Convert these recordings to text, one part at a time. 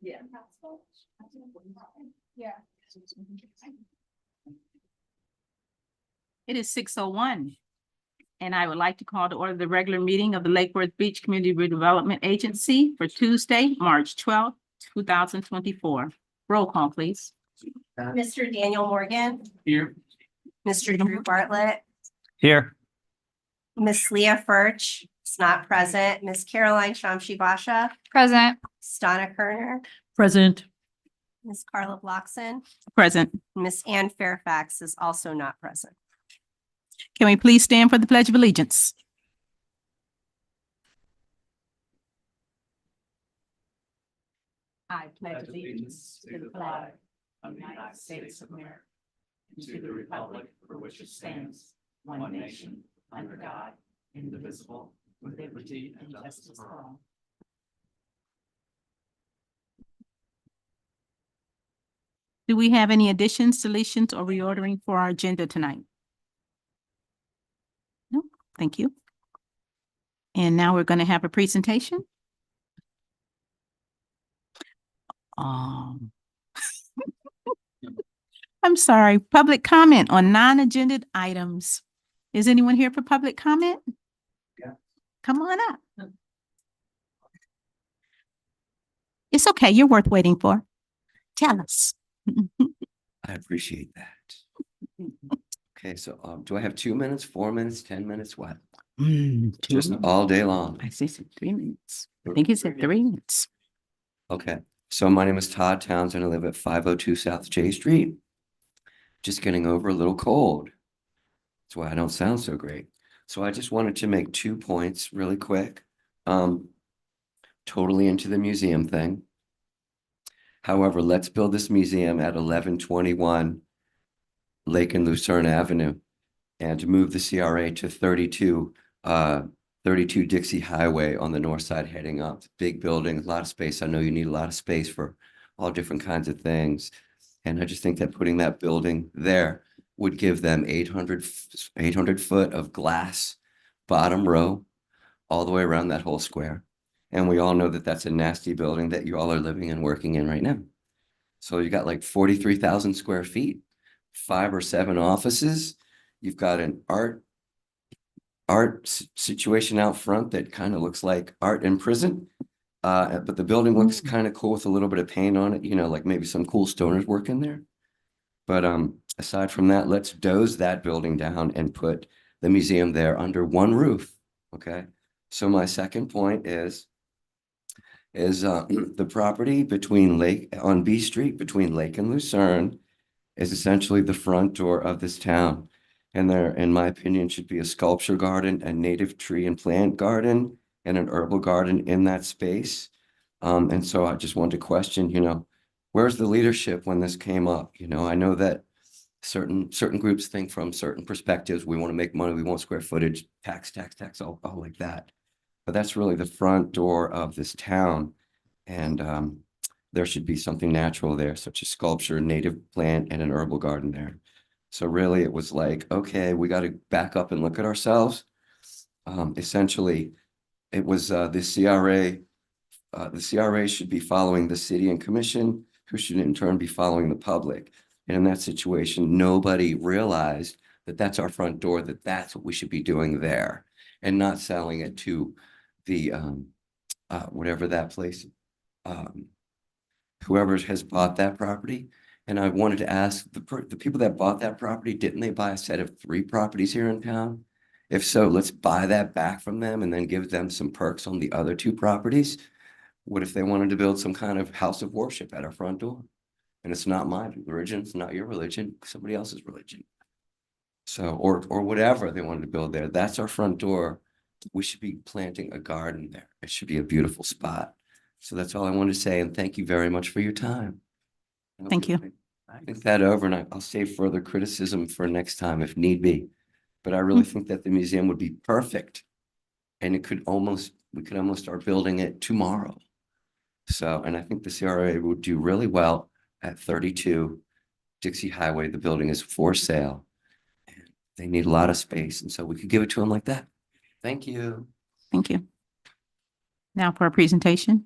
Yeah. Yeah. It is 6:01. And I would like to call to order the regular meeting of the Lake Worth Beach Community Redevelopment Agency for Tuesday, March 12th, 2024. Roll call, please. Mr. Daniel Morgan, Here. Mr. Drew Bartlett, Here. Miss Leah Furch is not present, Miss Caroline Shamshi Basha, Present. Stana Kerner, Present. Miss Carla Blockson, Present. Miss Ann Fairfax is also not present. Can we please stand for the Pledge of Allegiance? I pledge allegiance to the flag of the United States of America and to the republic for which it stands, one nation, under God, indivisible, with liberty and justice for all. Do we have any additions, deletions, or reordering for our agenda tonight? No, thank you. And now we're going to have a presentation. I'm sorry, public comment on non-agenda items. Is anyone here for public comment? Yeah. Come on up. It's okay, you're worth waiting for. Tell us. I appreciate that. Okay, so do I have 2 minutes, 4 minutes, 10 minutes? What? Just all day long. I see 3 minutes. I think he said 3 minutes. Okay, so my name is Todd Townsend. I live at 502 South J Street. Just getting over a little cold. That's why I don't sound so great. So I just wanted to make 2 points really quick. Totally into the museum thing. However, let's build this museum at 1121 Lake and Lucerne Avenue and to move the CRA to 32 Dixie Highway on the north side heading up. Big building, a lot of space. I know you need a lot of space for all different kinds of things. And I just think that putting that building there would give them 800 foot of glass bottom row all the way around that whole square. And we all know that that's a nasty building that you all are living and working in right now. So you got like 43,000 square feet, 5 or 7 offices. You've got an art situation out front that kind of looks like art in prison. But the building looks kind of cool with a little bit of paint on it, you know, like maybe some cool stoners work in there. But aside from that, let's doze that building down and put the museum there under one roof. Okay. So my second point is the property between on B Street between Lake and Lucerne is essentially the front door of this town. And there, in my opinion, should be a sculpture garden, a native tree and plant garden, and an herbal garden in that space. And so I just wanted to question, you know, where's the leadership when this came up? You know, I know that certain groups think from certain perspectives, we want to make money, we want square footage, tax, all like that. But that's really the front door of this town. And there should be something natural there, such as sculpture, native plant, and an herbal garden there. So really it was like, okay, we got to back up and look at ourselves. Essentially, it was the CRA should be following the city and commission, who should in turn be following the public. And in that situation, nobody realized that that's our front door, that that's what we should be doing there and not selling it to the, whatever that place, whoever has bought that property. And I wanted to ask the people that bought that property, didn't they buy a set of 3 properties here in town? If so, let's buy that back from them and then give them some perks on the other 2 properties. What if they wanted to build some kind of house of worship at our front door? And it's not my religion, it's not your religion, somebody else's religion. So, or whatever they wanted to build there, that's our front door. We should be planting a garden there. It should be a beautiful spot. So that's all I wanted to say. And thank you very much for your time. Thank you. I think that over, and I'll save further criticism for next time if need be. But I really think that the museum would be perfect. And we could almost start building it tomorrow. So, and I think the CRA would do really well at 32 Dixie Highway. The building is for sale. And they need a lot of space. And so we could give it to them like that. Thank you. Thank you. Now for our presentation.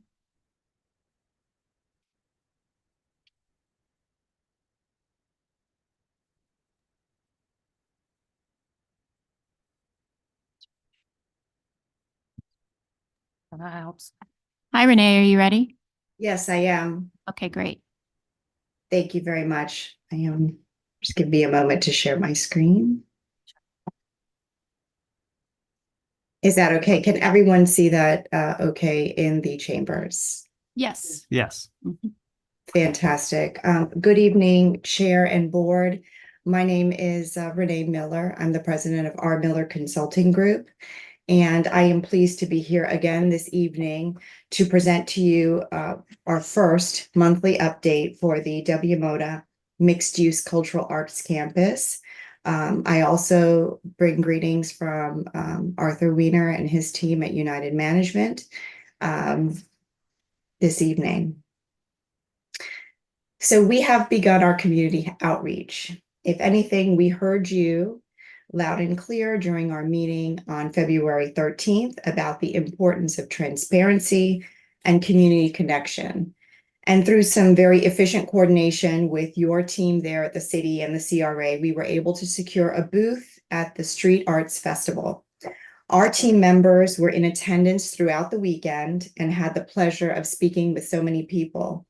That helps. Hi, Renee, are you ready? Yes, I am. Okay, great. Thank you very much. I am. Just give me a moment to share my screen. Is that okay? Can everyone see that okay in the chambers? Yes. Yes. Fantastic. Good evening, Chair and Board. My name is Renee Miller. I'm the president of R. Miller Consulting Group. And I am pleased to be here again this evening to present to you our first monthly update for the WMODA Mixed Use Cultural Arts Campus. I also bring greetings from Arthur Weiner and his team at United Management this evening. So we have begun our community outreach. If anything, we heard you loud and clear during our meeting on February 13th about the importance of transparency and community connection. And through some very efficient coordination with your team there at the city and the CRA, we were able to secure a booth at the Street Arts Festival. Our team members were in attendance throughout the weekend and had the pleasure of speaking with so many people.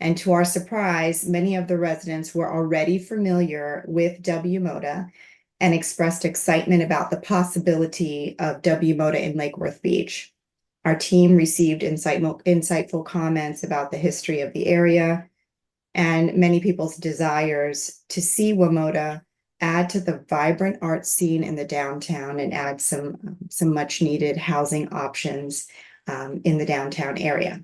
And to our surprise, many of the residents were already familiar with WMODA and expressed excitement about the possibility of WMODA in Lake Worth Beach. Our team received insightful comments about the history of the area and many people's desires to see WMODA add to the vibrant art scene in the downtown and add some much needed housing options in the downtown area.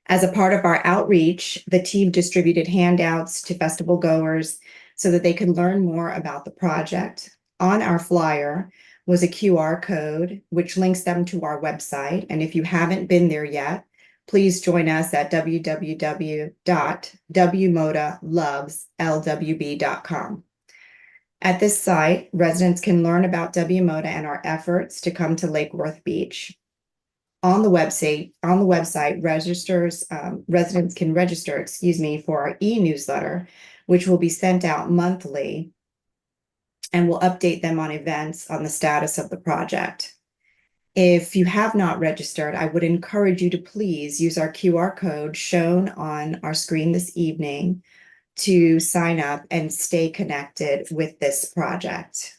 As a part of our outreach, the team distributed handouts to festival goers so that they could learn more about the project. On our flyer was a QR code, which links them to our website. And if you haven't been there yet, please join us at www.wmodaloveslwb.com. At this site, residents can learn about WMODA and our efforts to come to Lake Worth Beach. On the website, residents can register, for our e-newsletter, which will be sent out monthly, and we'll update them on events on the status of the project. If you have not registered, I would encourage you to please use our QR code shown on our screen this evening to sign up and stay connected with this project.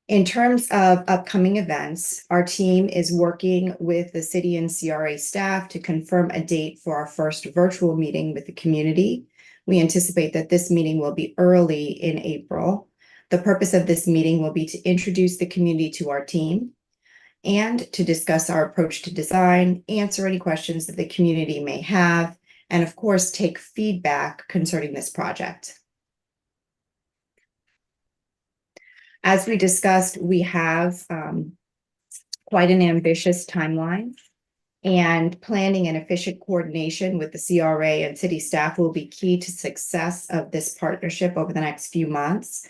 In terms of upcoming events, our team is working with the city and CRA staff to confirm a date for our first virtual meeting with the community. We anticipate that this meeting will be early in April. The purpose of this meeting will be to introduce the community to our team and to discuss our approach to design, answer any questions that the community may have, and of course, take feedback concerning this project. As we discussed, we have quite an ambitious timeline, and planning and efficient coordination with the CRA and city staff will be key to success of this partnership over the next few months.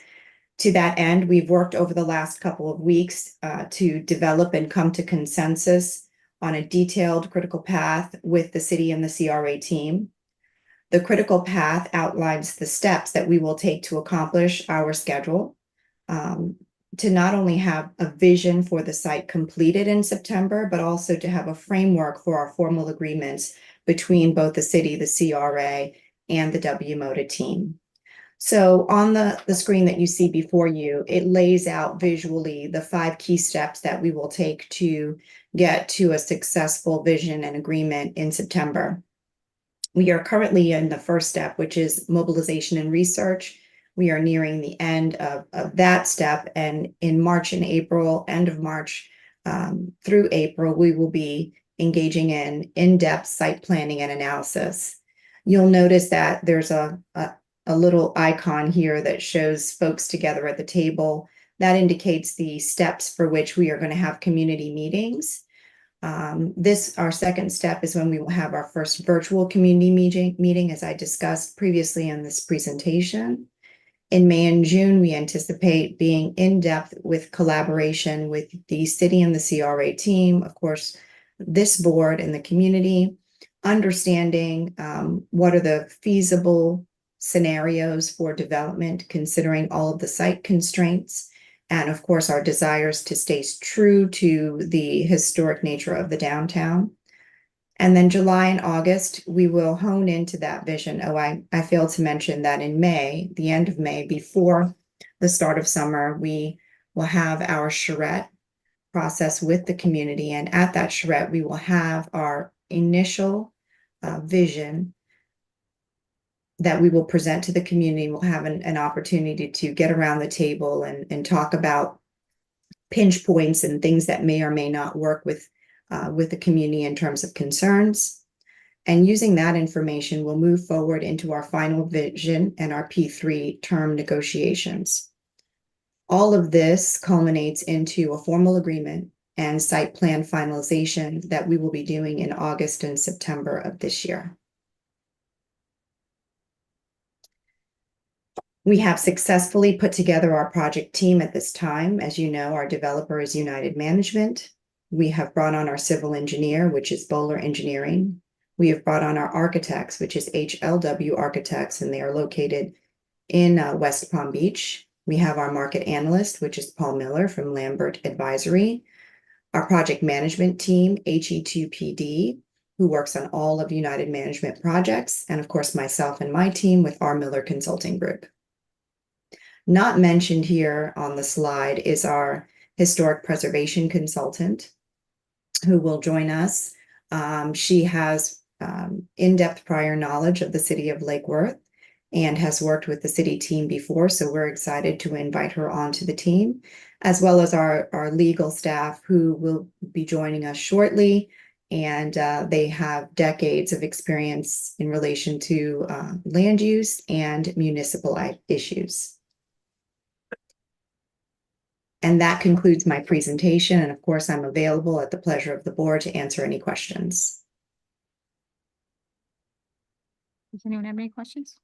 To that end, we've worked over the last couple of weeks to develop and come to consensus on a detailed critical path with the city and the CRA team. The critical path outlines the steps that we will take to accomplish our schedule. To not only have a vision for the site completed in September, but also to have a framework for our formal agreements between both the city, the CRA, and the WMODA team. So on the screen that you see before you, it lays out visually the 5 key steps that we will take to get to a successful vision and agreement in September. We are currently in the first step, which is mobilization and research. We are nearing the end of that step, and in March and April, end of March through April, we will be engaging in in-depth site planning and analysis. You'll notice that there's a little icon here that shows folks together at the table. That indicates the steps for which we are going to have community meetings. Our second step is when we will have our first virtual community meeting, as I discussed previously in this presentation. In May and June, we anticipate being in-depth with collaboration with the city and the CRA team, of course, this board and the community, understanding what are the feasible scenarios for development, considering all of the site constraints And of course, our desires to stay true to the historic nature of the downtown. And then July and August, we will hone into that vision. Oh, I failed to mention that in May, the end of May, before the start of summer, we will have our charrette process with the community. And at that charrette, we will have our initial vision that we will present to the community. We'll have an opportunity to get around the table and talk about pinch points and things that may or may not work with the community in terms of concerns. And using that information, we'll move forward into our final vision and our P3 term negotiations. All of this culminates into a formal agreement and site plan finalization that we will be doing in August and September of this year. We have successfully put together our project team at this time. As you know, our developer is United Management. We have brought on our civil engineer, which is Bowler Engineering. We have brought on our architects, which is HLW Architects, and they are located in West Palm Beach. We have our market analyst, which is Paul Miller from Lambert Advisory. Our project management team, HE2PD, who works on all of United Management projects, and of course, myself and my team with our Miller Consulting Group. Not mentioned here on the slide is our historic preservation consultant who will join us. She has in-depth prior knowledge of the city of Lake Worth and has worked with the city team before, so we're excited to invite her onto the team, as well as our legal staff who will be joining us shortly. And they have decades of experience in relation to land use and municipal issues. And that concludes my presentation. And of course, I'm available at the pleasure of the board to answer any questions. Does anyone have any questions?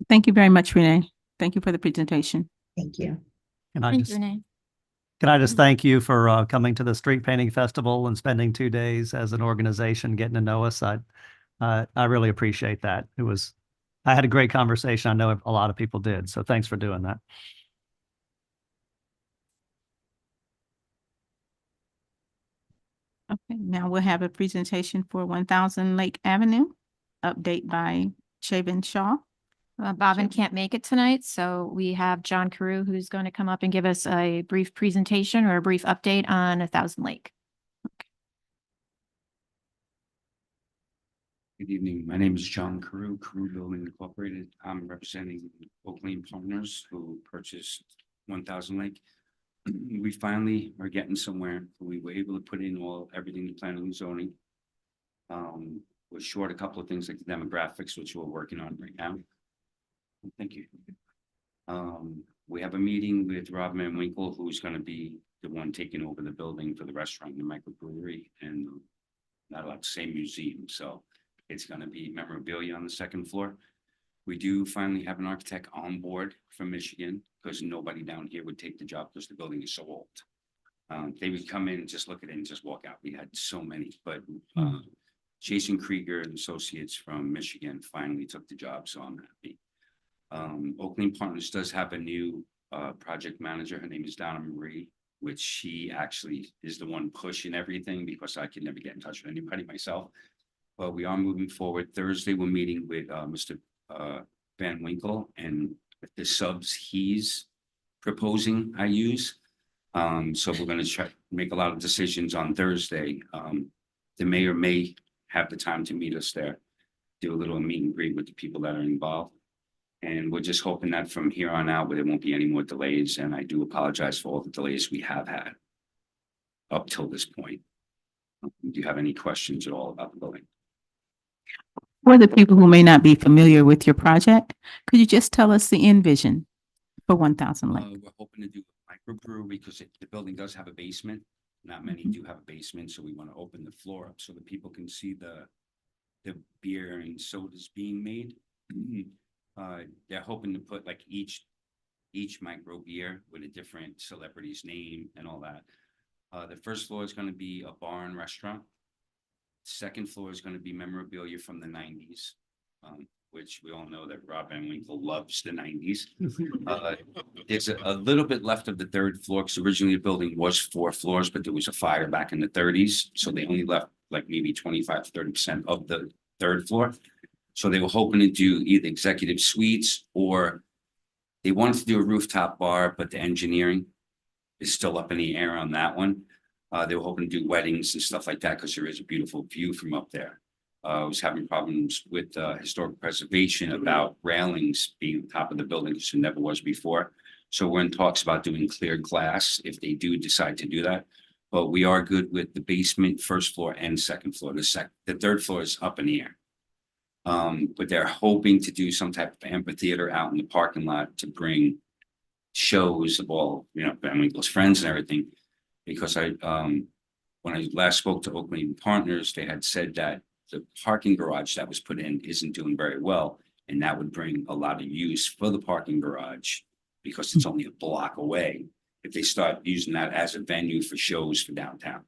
Thank you very much, Renee. Thank you for the presentation. Thank you. Thank you, Renee. Can I just thank you for coming to the Street Painting Festival and spending 2 days as an organization getting to know us. I really appreciate that. I had a great conversation. I know a lot of people did. So thanks for doing that. Okay, now we'll have a presentation for 1000 Lake Avenue, update by Shaven Shaw. Bobbin can't make it tonight, so we have John Carew who's going to come up and give us a brief presentation or a brief update on 1000 Lake. Good evening. My name is John Carew, Carew Building Incorporated. I'm representing Oakland Partners who purchased 1000 Lake. We finally are getting somewhere. We were able to put in everything in planning and zoning. We're short a couple of things like the demographics, which we're working on right now. Thank you. We have a meeting with Rob Van Winkle, who's going to be the one taking over the building for the restaurant and the microbrewery, and not allowed to say museum. So it's going to be memorabilia on the second floor. We do finally have an architect on board from Michigan because nobody down here would take the job because the building is so old. They would come in, just look at it and just walk out. We had so many, but Jason Krieger and Associates from Michigan finally took the job, so I'm happy. Oakland Partners does have a new project manager. Her name is Donna Marie, which she actually is the one pushing everything because I can never get in touch with anybody myself. But we are moving forward. Thursday, we're meeting with Mr. Van Winkle and the subs he's proposing I use. So we're going to try to make a lot of decisions on Thursday. The mayor may have the time to meet us there, do a little meet and greet with the people that are involved. And we're just hoping that from here on out, there won't be any more delays. And I do apologize for all the delays we have had up till this point. Do you have any questions at all about the building? For the people who may not be familiar with your project, could you just tell us the end vision for 1000 Lake? We're hoping to do a microbrewery because the building does have a basement. Not many do have a basement, so we want to open the floor up so that people can see the beer and sodas being made. They're hoping to put like each micro beer with a different celebrity's name and all that. The first floor is going to be a bar and restaurant. Second floor is going to be memorabilia from the 90s, which we all know that Rob Van Winkle loves the nineties. There's a little bit left of the third floor, because originally the building was 4 floors, but there was a fire back in the thirties. So they only left like maybe 25 to 30% of the third floor. So they were hoping to do either executive suites, or they wanted to do a rooftop bar, but the engineering is still up in the air on that one. They were hoping to do weddings and stuff like that, because there is a beautiful view from up there. I was having problems with historic preservation about railings being on top of the building, which there never was before. So we're in talks about doing clear glass if they do decide to do that. But we are good with the basement, first floor and second floor. The third floor is up in the air. But they're hoping to do some type of amphitheater out in the parking lot to bring shows of all, Van Winkle's friends and everything. Because when I last spoke to Oakland Partners, they had said that the parking garage that was put in isn't doing very well. And that would bring a lot of use for the parking garage, because it's only a block away, if they start using that as a venue for shows for downtown.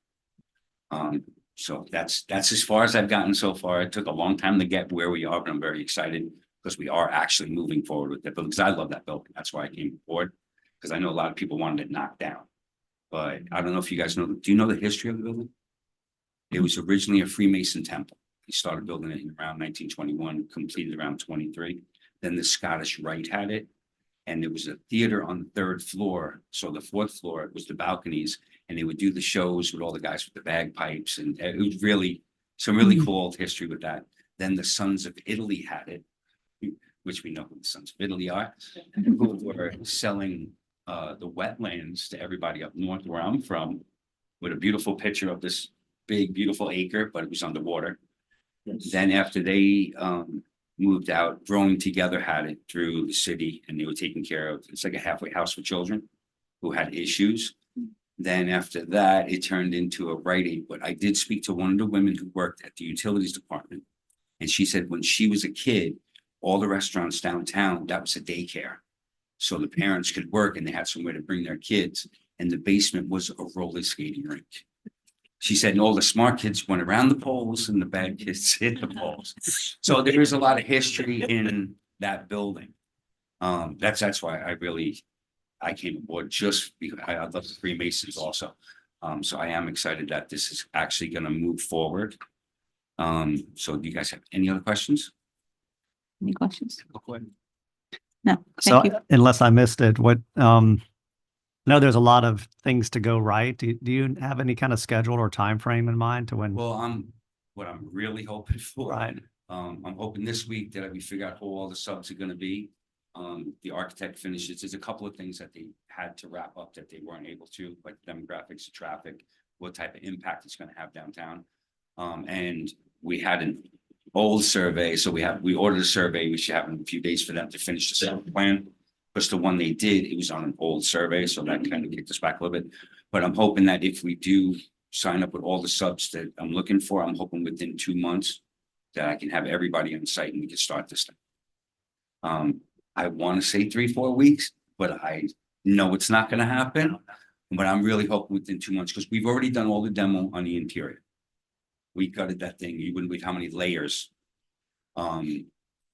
So that's as far as I've gotten so far. It took a long time to get where we are, but I'm very excited because we are actually moving forward with that building, because I love that building. That's why I came aboard, because I know a lot of people wanted it knocked down. But I don't know if you guys know, do you know the history of the building? It was originally a Freemason temple. He started building it in around 1921, completed around 23. Then the Scottish Rite had it. And there was a theater on the third floor. So the fourth floor was the balconies, and they would do the shows with all the guys with the bagpipes. And it was really some really cool old history with that. Then the Sons of Italy had it, which we know who the Sons of Italy are, who were selling the wetlands to everybody up north where I'm from, with a beautiful picture of this big, beautiful acre, but it was underwater. Then after they moved out, Growing Together had it through the city, and they were taking care of, it's like a halfway house for children who had issues. Then after that, it turned into a Rite Aid. But I did speak to one of the women who worked at the utilities department. And she said when she was a kid, all the restaurants downtown, that was a daycare. So the parents could work and they had somewhere to bring their kids. And the basement was a roller skating rink. She said, and all the smart kids went around the poles and the bad kids hit the poles. So there is a lot of history in that building. That's why I came aboard, just because I love the Freemasons also. So I am excited that this is actually going to move forward. So do you guys have any other questions? Any questions? Go ahead. No, So thank you. unless I missed it, I know there's a lot of things to go right. Do you have any kind of schedule or time frame in mind to when? Well, what I'm really hoping for. Right. I'm hoping this week that we figure out who all the subs are going to be. The architect finishes. There's a couple of things that they had to wrap up that they weren't able to, like demographics of traffic, what type of impact it's going to have downtown. And we had an old survey, so we ordered a survey. We should have in a few days for them to finish the site plan. Because the one they did, it was on an old survey, so that kind of kicked us back a little bit. But I'm hoping that if we do sign up with all the subs that I'm looking for, I'm hoping within 2 months that I can have everybody on site and we can start this thing. I want to say 3-4 weeks, but I know it's not going to happen. But I'm really hoping within 2 months, because we've already done all the demo on the interior. We gutted that thing. You wouldn't believe how many layers.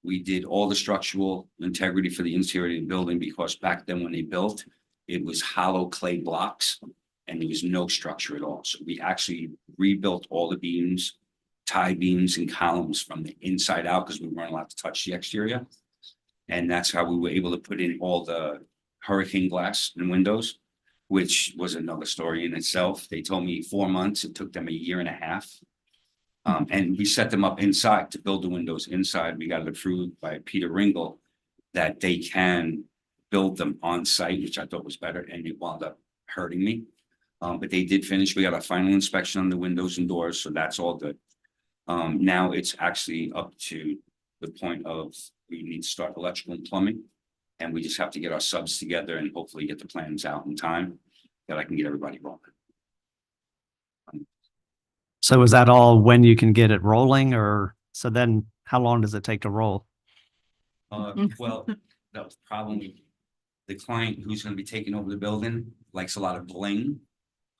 We did all the structural integrity for the interior of the building, because back then when they built, it was hollow clay blocks and there was no structure at all. So we actually rebuilt all the beams, tie beams and columns from the inside out, because we weren't allowed to touch the exterior. And that's how we were able to put in all the hurricane glass and windows, which was another story in itself. They told me 4 months. It took them 1.5 years. And we set them up inside to build the windows inside. We got it approved by Peter Ringle that they can build them on site, which I thought was better, and it wound up hurting me. But they did finish. We got a final inspection on the windows and doors, so that's all good. Now it's actually up to the point of we need to start electrical and plumbing, and we just have to get our subs together and hopefully get the plans out in time that I can get everybody rolling. So is that all when you can get it rolling, or so then how long does it take to roll? Well, that was the problem. The client who's going to be taking over the building likes a lot of bling.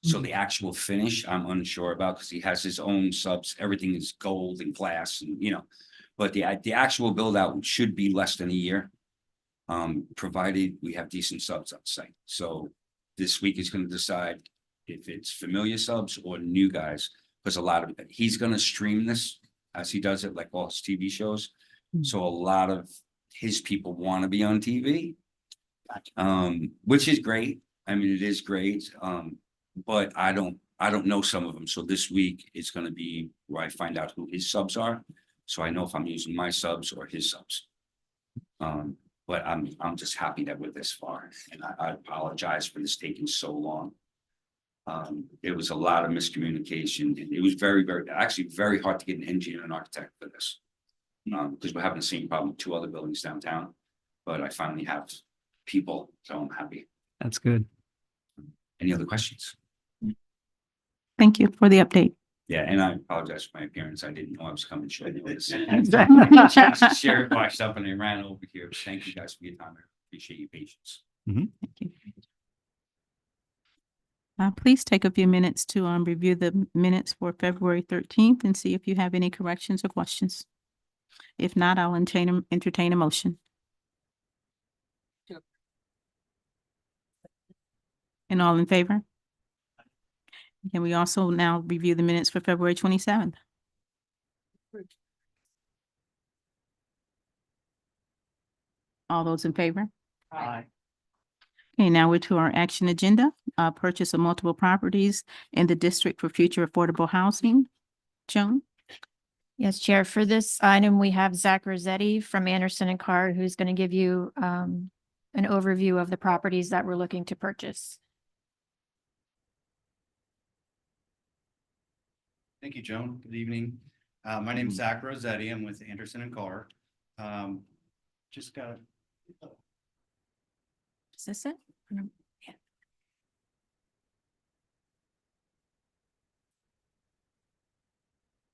So the actual finish, I'm unsure about, because he has his own subs. Everything is gold and glass, and But the actual build out should be less than a year. Provided we have decent subs on site. So this week is gonna decide if it's familiar subs or new guys. Because a lot of, he's gonna stream this as he does it, like all his TV shows. So a lot of his people wanna be on TV. Which is great. I mean, it is great. But I don't know some of them. So this week is gonna be where I find out who his subs are. So I know if I'm using my subs or his subs. But I'm just happy that we're this far, and I apologize for this taking so long. It was a lot of miscommunication, and it was actually very hard to get an engineer and architect for this. Because we're having the same problem with 2 other buildings downtown, but I finally have people, so I'm happy. That's good. Any other questions? Thank you for the update. Yeah, and I apologize for my appearance. I didn't know I was coming short notice. Thank Sheriff washed up and I ran over here. Thank you guys for your time. I appreciate your patience. you. Please take a few minutes to review the minutes for February 13th and see if you have any corrections or questions. If not, I'll entertain a motion. And all in favor? Can we also now review the minutes for February 27th? All those in favor? Aye. Okay, now we're to our action agenda, purchase of multiple properties in the district for future affordable housing. Joan? Yes, Chair, for this item, we have Zach Rossetti from Anderson and Carr, who's going to give you an overview of the properties that we're looking to purchase. Thank you, Joan. Good evening. My name is Zach Rossetti. I'm with Anderson and Carr. Just got. Is this it? No. Yeah.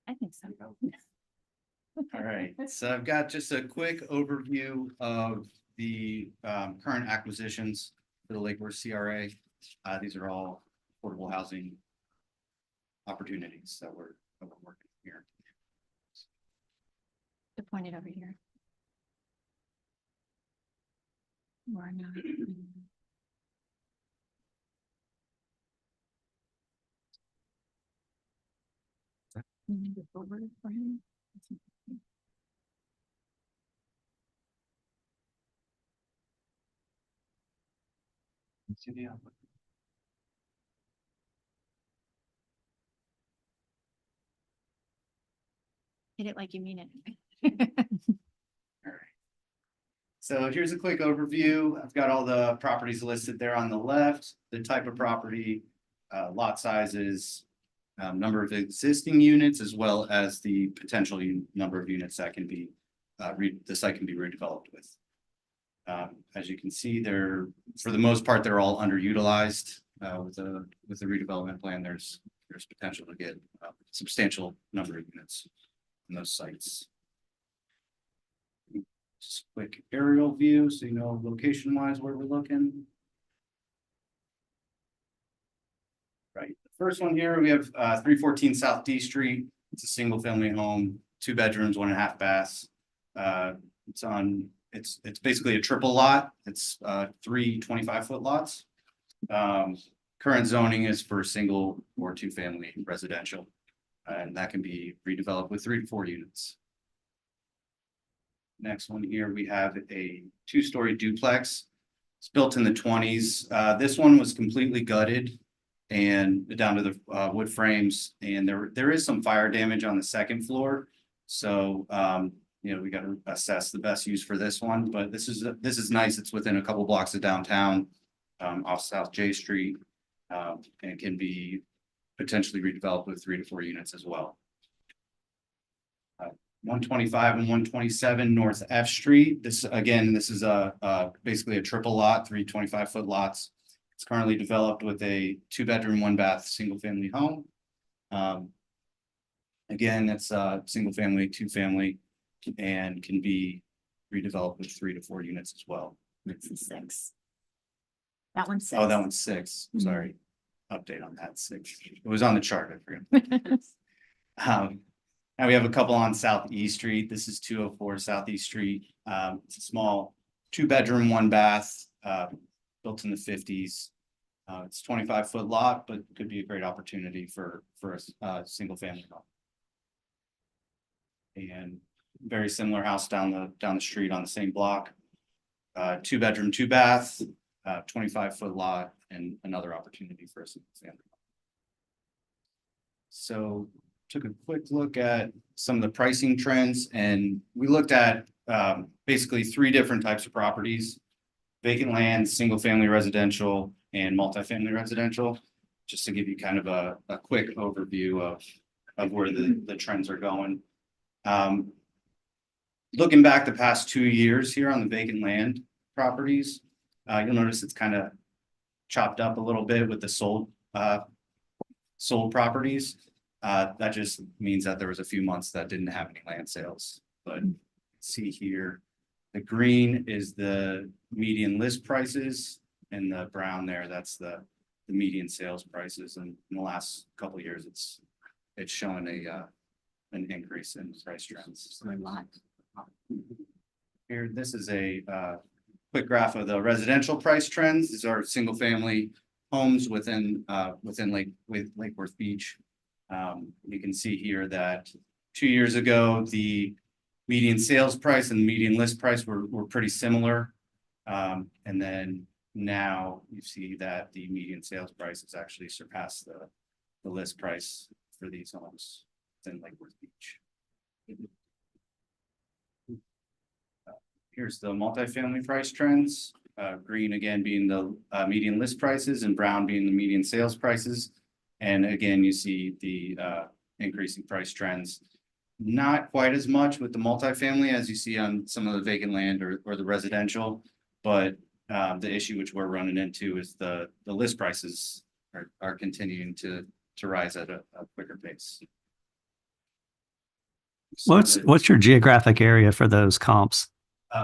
I think so. All right, so I've got just a quick overview of the current acquisitions for the Lake Worth CRA. These are all affordable housing opportunities that we're working here. To point it over here. Or not. Hit it like you mean it. All right. So here's a quick overview. I've got all the properties listed there on the left, the type of property, lot sizes, number of existing units, as well as the potential number of units that can be, the site can be redeveloped with. As you can see, they're, for the most part, they're all underutilized. With the redevelopment plan, there's potential to get a substantial number of units in those sites. Just a quick aerial view, so you know location wise where we're looking. Right, the first one here, we have 314 South D Street. It's a single family home, 2 bedrooms, 1.5 baths. It's basically a triple lot. It's 3 25-foot lots. Current zoning is for single or 2 family residential, and that can be redeveloped with 3 to 4 units. Next one here, we have a 2-story duplex. It's built in the 20s. This one was completely gutted and down to the wood frames, and there is some fire damage on the 2nd floor. So you know, we got to assess the best use for this one, but this is nice. It's within a couple blocks of downtown, off South J Street, and can be potentially redeveloped with 3 to 4 units as well. 125 and 127 North F Street. This is basically a triple lot, 3 25-foot lots. It's currently developed with a 2-bedroom, 1-bath, single-family home. Again, it's a single-family, 2-family, and can be redeveloped with 3 to 4 units as well. It's 6. That one's 6. Oh, that one's 6. Sorry. Update on that, 6. It was on the chart, I forgot. And we have a couple on Southeast Street. This is 204 Southeast Street. It's a small 2-bedroom, 1-bath, built in the 50s. It's 25-foot lot, but could be a great opportunity for a single family home. And very similar house down the street on the same block. 2-bedroom, 2-bath, 25-foot lot, and another opportunity for a single family. So took a quick look at some of the pricing trends, and we looked at basically 3 different types of properties: vacant land, single family residential, and multifamily residential, just to give you kind of a quick overview of where the trends are going. Looking back the past 2 years here on the vacant land properties, you'll notice it's kind of chopped up a little bit with the sold properties. That just means that there was a few months that didn't have any land sales. But see here, the green is the median list prices, and the brown there, that's the median sales prices. And in the last couple of years, it's showing an increase in price trends. Here, this is a quick graph of the residential price trends. These are single family homes within Lake Worth Beach. You can see here that 2 years ago, the median sales price and the median list price were pretty similar. And then now you see that the median sales price has actually surpassed the list price for these homes within Lake Worth Beach. Here's the multifamily price trends. Green again being the median list prices, and brown being the median sales prices. And again, you see the increasing price trends. Not quite as much with the multifamily as you see on some of the vacant land or the residential, but the issue which we're running into is the list prices are continuing to rise at a quicker pace. So What's your geographic area for those comps?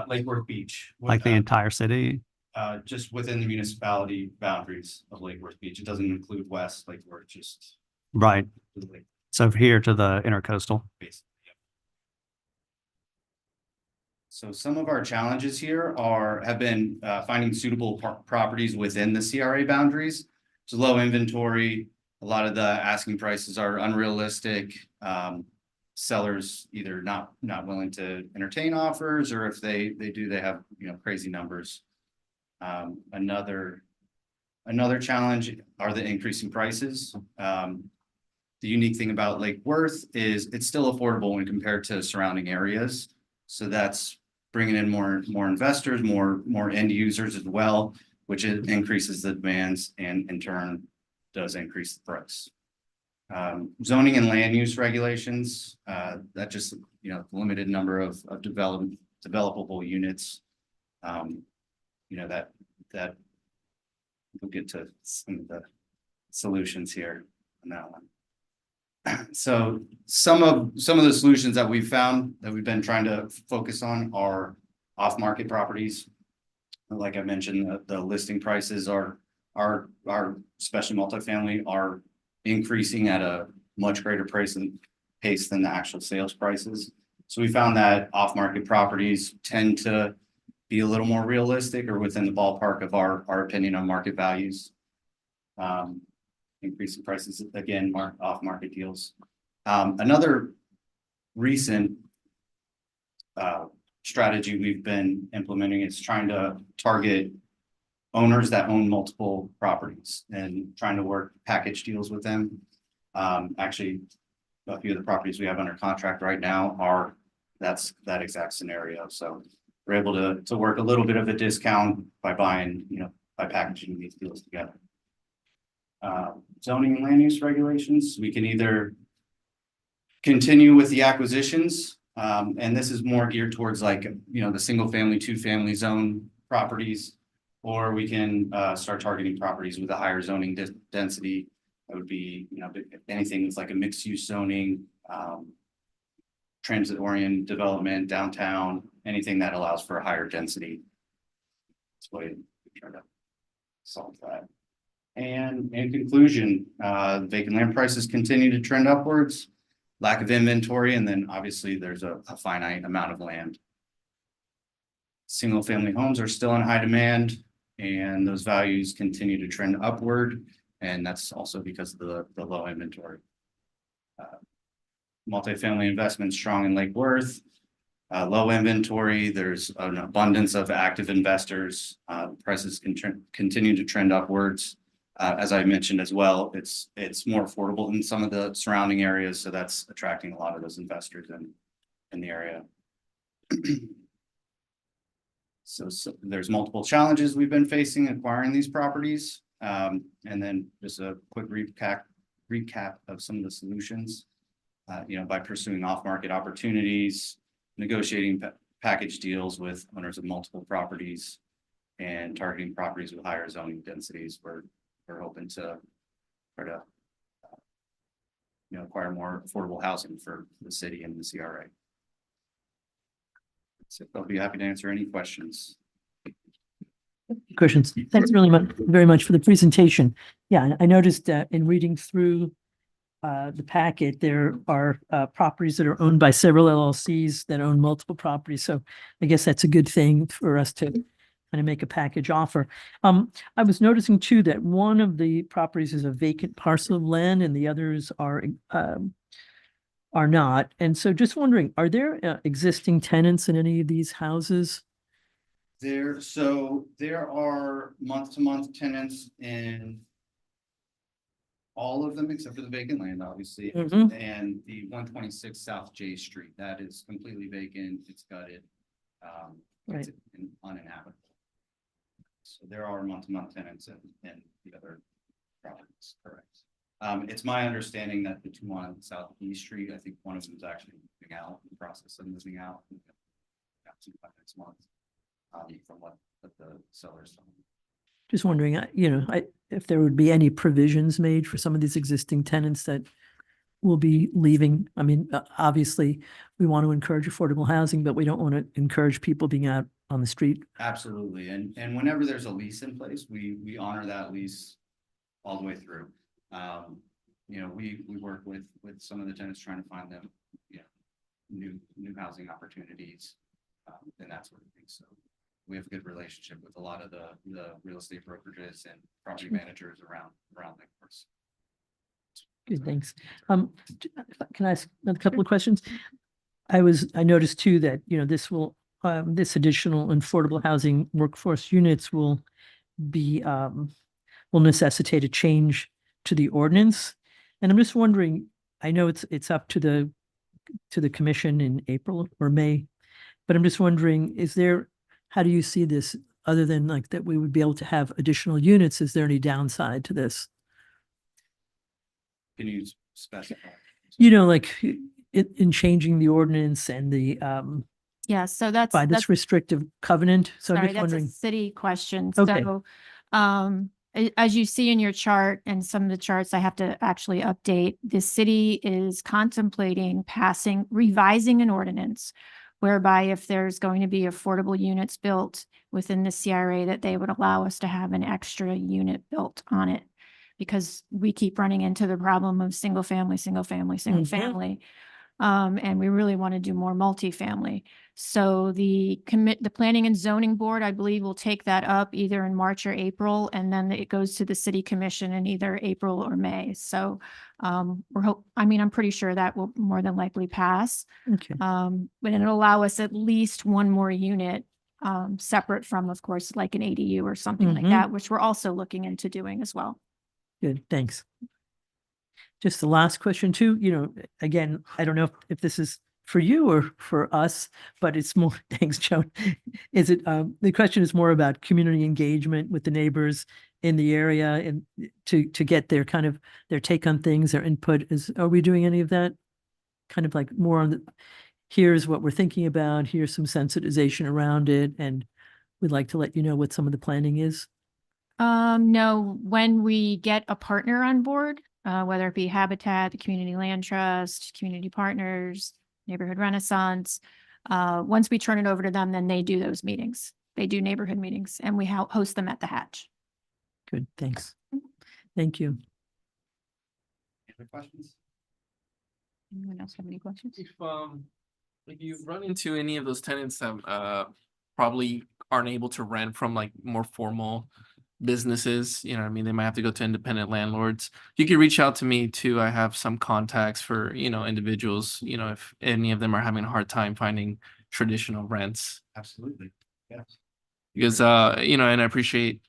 Lake Worth Beach. Like the entire city? Just within the municipality boundaries of Lake Worth Beach. It doesn't include West Lake Worth, just Right. the lake So here to the intercoastal. base. Yep. So some of our challenges here have been finding suitable properties within the CRA boundaries. It's low inventory. A lot of the asking prices are unrealistic. Sellers either not willing to entertain offers, or if they do, they have crazy numbers. Another challenge are the increasing prices. The unique thing about Lake Worth is it's still affordable when compared to surrounding areas. So that's bringing in more investors, more end users as well, which increases the demands and in turn does increase the price. Zoning and land use regulations, that just, limited number of developable units. That we'll get to some of the solutions here on that one. So some of the solutions that we've found that we've been trying to focus on are off-market properties. Like I mentioned, the listing prices are especially multifamily are increasing at a much greater pace than the actual sales prices. So we found that off-market properties tend to be a little more realistic or within the ballpark of our opinion on market values. Increasing prices, again, off-market deals. Another recent strategy we've been implementing is trying to target owners that own multiple properties and trying to work package deals with them. Actually, a few of the properties we have under contract right now are that exact scenario. So we're able to work a little bit of a discount by buying, by packaging these deals together. Zoning and land use regulations, we can either continue with the acquisitions, and this is more geared towards the single family, 2-family zone properties, or we can start targeting properties with a higher zoning density. That would be, anything that's like a mixed use zoning, transit oriented development, downtown, anything that allows for a higher density. That's why we try to solve that. And in conclusion, vacant land prices continue to trend upwards. lack of inventory, and then obviously there's a finite amount of land. Single family homes are still in high demand, and those values continue to trend upward. And that's also because of the low inventory. Multifamily investment strong in Lake Worth. Low inventory, there's an abundance of active investors. Prices can continue to trend upwards. As I mentioned as well, it's more affordable in some of the surrounding areas, so that's attracting a lot of those investors in the area. So there's multiple challenges we've been facing acquiring these properties. And then just a quick recap of some of the solutions. By pursuing off-market opportunities, negotiating package deals with owners of multiple properties, and targeting properties with higher zoning densities. We're hoping to try to acquire more affordable housing for the city and the CRA. So I'll be happy to answer any questions. Questions. Thanks very much for the presentation. Yeah, I noticed that in reading through the packet, there are properties that are owned by several LLCs that own multiple properties. So I guess that's a good thing for us to kind of make a package offer. I was noticing too that one of the properties is a vacant parcel of land and the others are not. And so just wondering, are there existing tenants in any of these houses? There are month-to-month tenants in all of them except for the vacant land, obviously, and the 126 South J Street. That is completely vacant. It's gutted. Right. It's uninhabitable. So there are month-to-month tenants in the other properties, correct. It's my understanding that the two on South E Street, I think one of them is actually moving out, in the process of moving out. By next month, from what the sellers told me. Just wondering, if there would be any provisions made for some of these existing tenants that will be leaving. I mean, obviously, we want to encourage affordable housing, but we don't want to encourage people being out on the street. Absolutely, and whenever there's a lease in place, we honor that lease all the way through. We work with some of the tenants trying to find them, new housing opportunities, and that sort of thing. So we have a good relationship with a lot of the real estate brokerages and property managers around Lake Worth. Good, thanks. Can I ask a couple of questions? I noticed too that, this additional affordable housing workforce units will necessitate a change to the ordinance. And I'm just wondering, I know it's up to the commission in April or May, but I'm just wondering, how do you see this other than like that we would be able to have additional units? Is there any downside to this? Can you specify? Like in changing the ordinance and the Yeah, so that's by this restrictive covenant. So I'm sorry, just that's a wondering. city question. Okay. So, as you see in your chart and some of the charts I have to actually update, the city is contemplating revising an ordinance whereby if there's going to be affordable units built within the CRA, that they would allow us to have an extra unit built on it. Because we keep running into the problem of single family. And we really want to do more multifamily. So the Planning and Zoning Board, I believe, will take that up either in March or April, and then it goes to the City Commission in either April or May. So I'm pretty sure that will more than likely pass. Okay. But it'll allow us at least one more unit, separate from, of course, like an ADU or something like that, which we're also looking into doing as well. Good, thanks. Just the last question too, again, I don't know if this is for you or for us, but it's more, thanks, Joan. The question is more about community engagement with the neighbors in the area and to get their take on things, their input. Are we doing any of that? Kind of like more on here's what we're thinking about, here's some sensitization around it, and we'd like to let you know what some of the planning is. No, when we get a partner on board, whether it be Habitat, the Community Land Trust, Community Partners, Neighborhood Renaissance, once we turn it over to them, then they do those meetings. They do neighborhood meetings and we host them at the Hatch. Good, thanks. Thank you. Any other questions? Anyone else have any questions? If you run into any of those tenants that probably aren't able to rent from like more formal businesses, you know what I mean, they might have to go to independent landlords. You could reach out to me too. I have some contacts for, you know, individuals, you know, if any of them are having a hard time finding traditional rents. Absolutely. Yes. Because you know, and I appreciate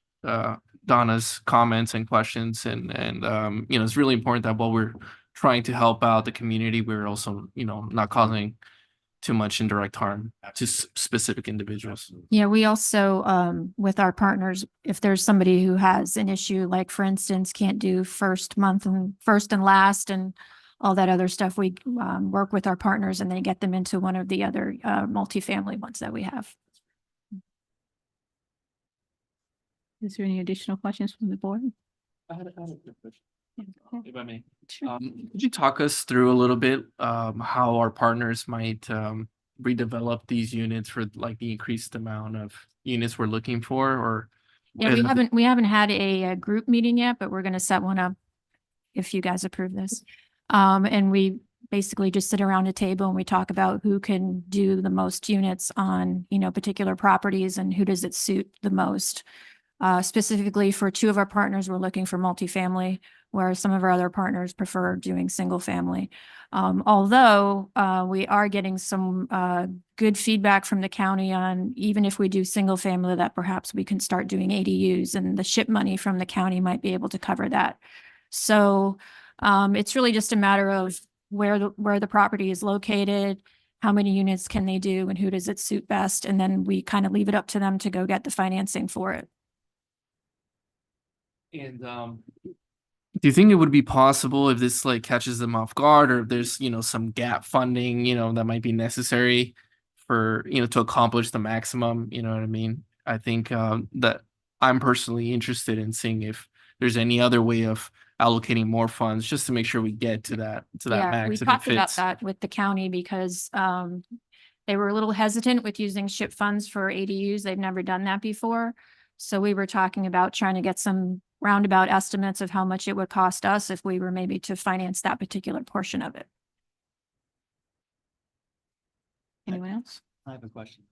Donna's comments and questions, and you know, it's really important that while we're trying to help out the community, we're also, you know, not causing too much indirect harm to specific individuals. Yeah, we also, with our partners, if there's somebody who has an issue, like for instance, can't do first and last and all that other stuff, we work with our partners and they get them into one of the other multifamily ones that we have. Is there any additional questions from the board? I had a quick question, Yeah, if I may. sure. Could you talk us through a little bit how our partners might redevelop these units for like the increased amount of units we're looking for, or Yeah, we haven't had a group meeting yet, but we're going to set one up if you guys approve this. And we basically just sit around a table and we talk about who can do the most units on, you know, particular properties and who does it suit the most. Specifically for two of our partners, we're looking for multifamily, whereas some of our other partners prefer doing single family. Although we are getting some good feedback from the county on even if we do single family, that perhaps we can start doing ADUs, and the SHIP money from the county might be able to cover that. So it's really just a matter of where the property is located, how many units can they do, and who does it suit best, and then we kind of leave it up to them to go get the financing for it. And do you think it would be possible if this like catches them off guard, or if there's, you know, some gap funding, you know, that might be necessary for, you know, to accomplish the maximum, you know what I mean? I think that I'm personally interested in seeing if there's any other way of allocating more funds just to make sure we get to that Yeah, max we if it talked about fits. that with the county because they were a little hesitant with using SHIP funds for ADUs. They've never done that before. So we were talking about trying to get some roundabout estimates of how much it would cost us if we were maybe to finance that particular portion of it. Anyone else? I have a question.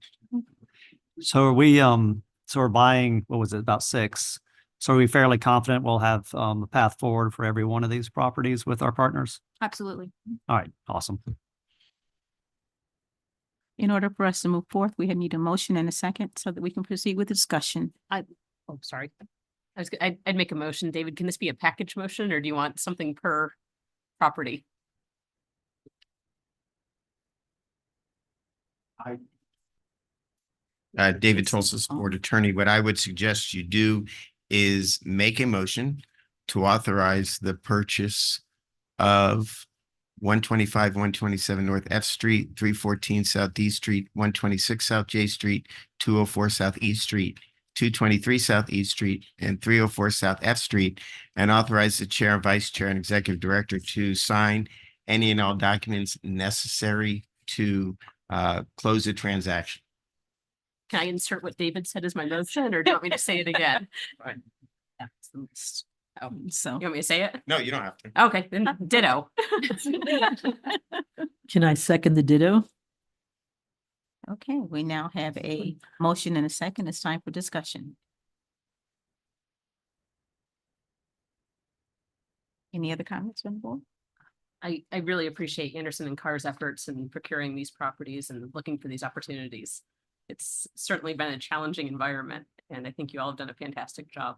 So are we, so we're buying, what was it, about 6? So are we fairly confident we'll have a path forward for every one of these properties with our partners? Absolutely. All right, awesome. In order for us to move forth, we need a motion and a second so that we can proceed with the discussion. Oh, sorry. I'd make a motion. David, can this be a package motion or do you want something per property? David Tolsis, board attorney. What I would suggest you do is make a motion to authorize the purchase of 125, 127 North F Street, 314 South D Street, 126 South J Street, 204 South E Street, 223 South E Street, and 304 South F Street, and authorize the chair, vice chair, and executive director to sign any and all documents necessary to close the transaction. Can I insert what David said as my motion or do you want me to say it again? Right. Oh, So you want me to say it? No, you don't have to. Okay, then ditto. Can I second the ditto? okay, we now have a motion and a second. It's time for discussion. Any other comments from the board? I really appreciate Anderson and Carr's efforts in procuring these properties and looking for these opportunities. It's certainly been a challenging environment, and I think you all have done a fantastic job.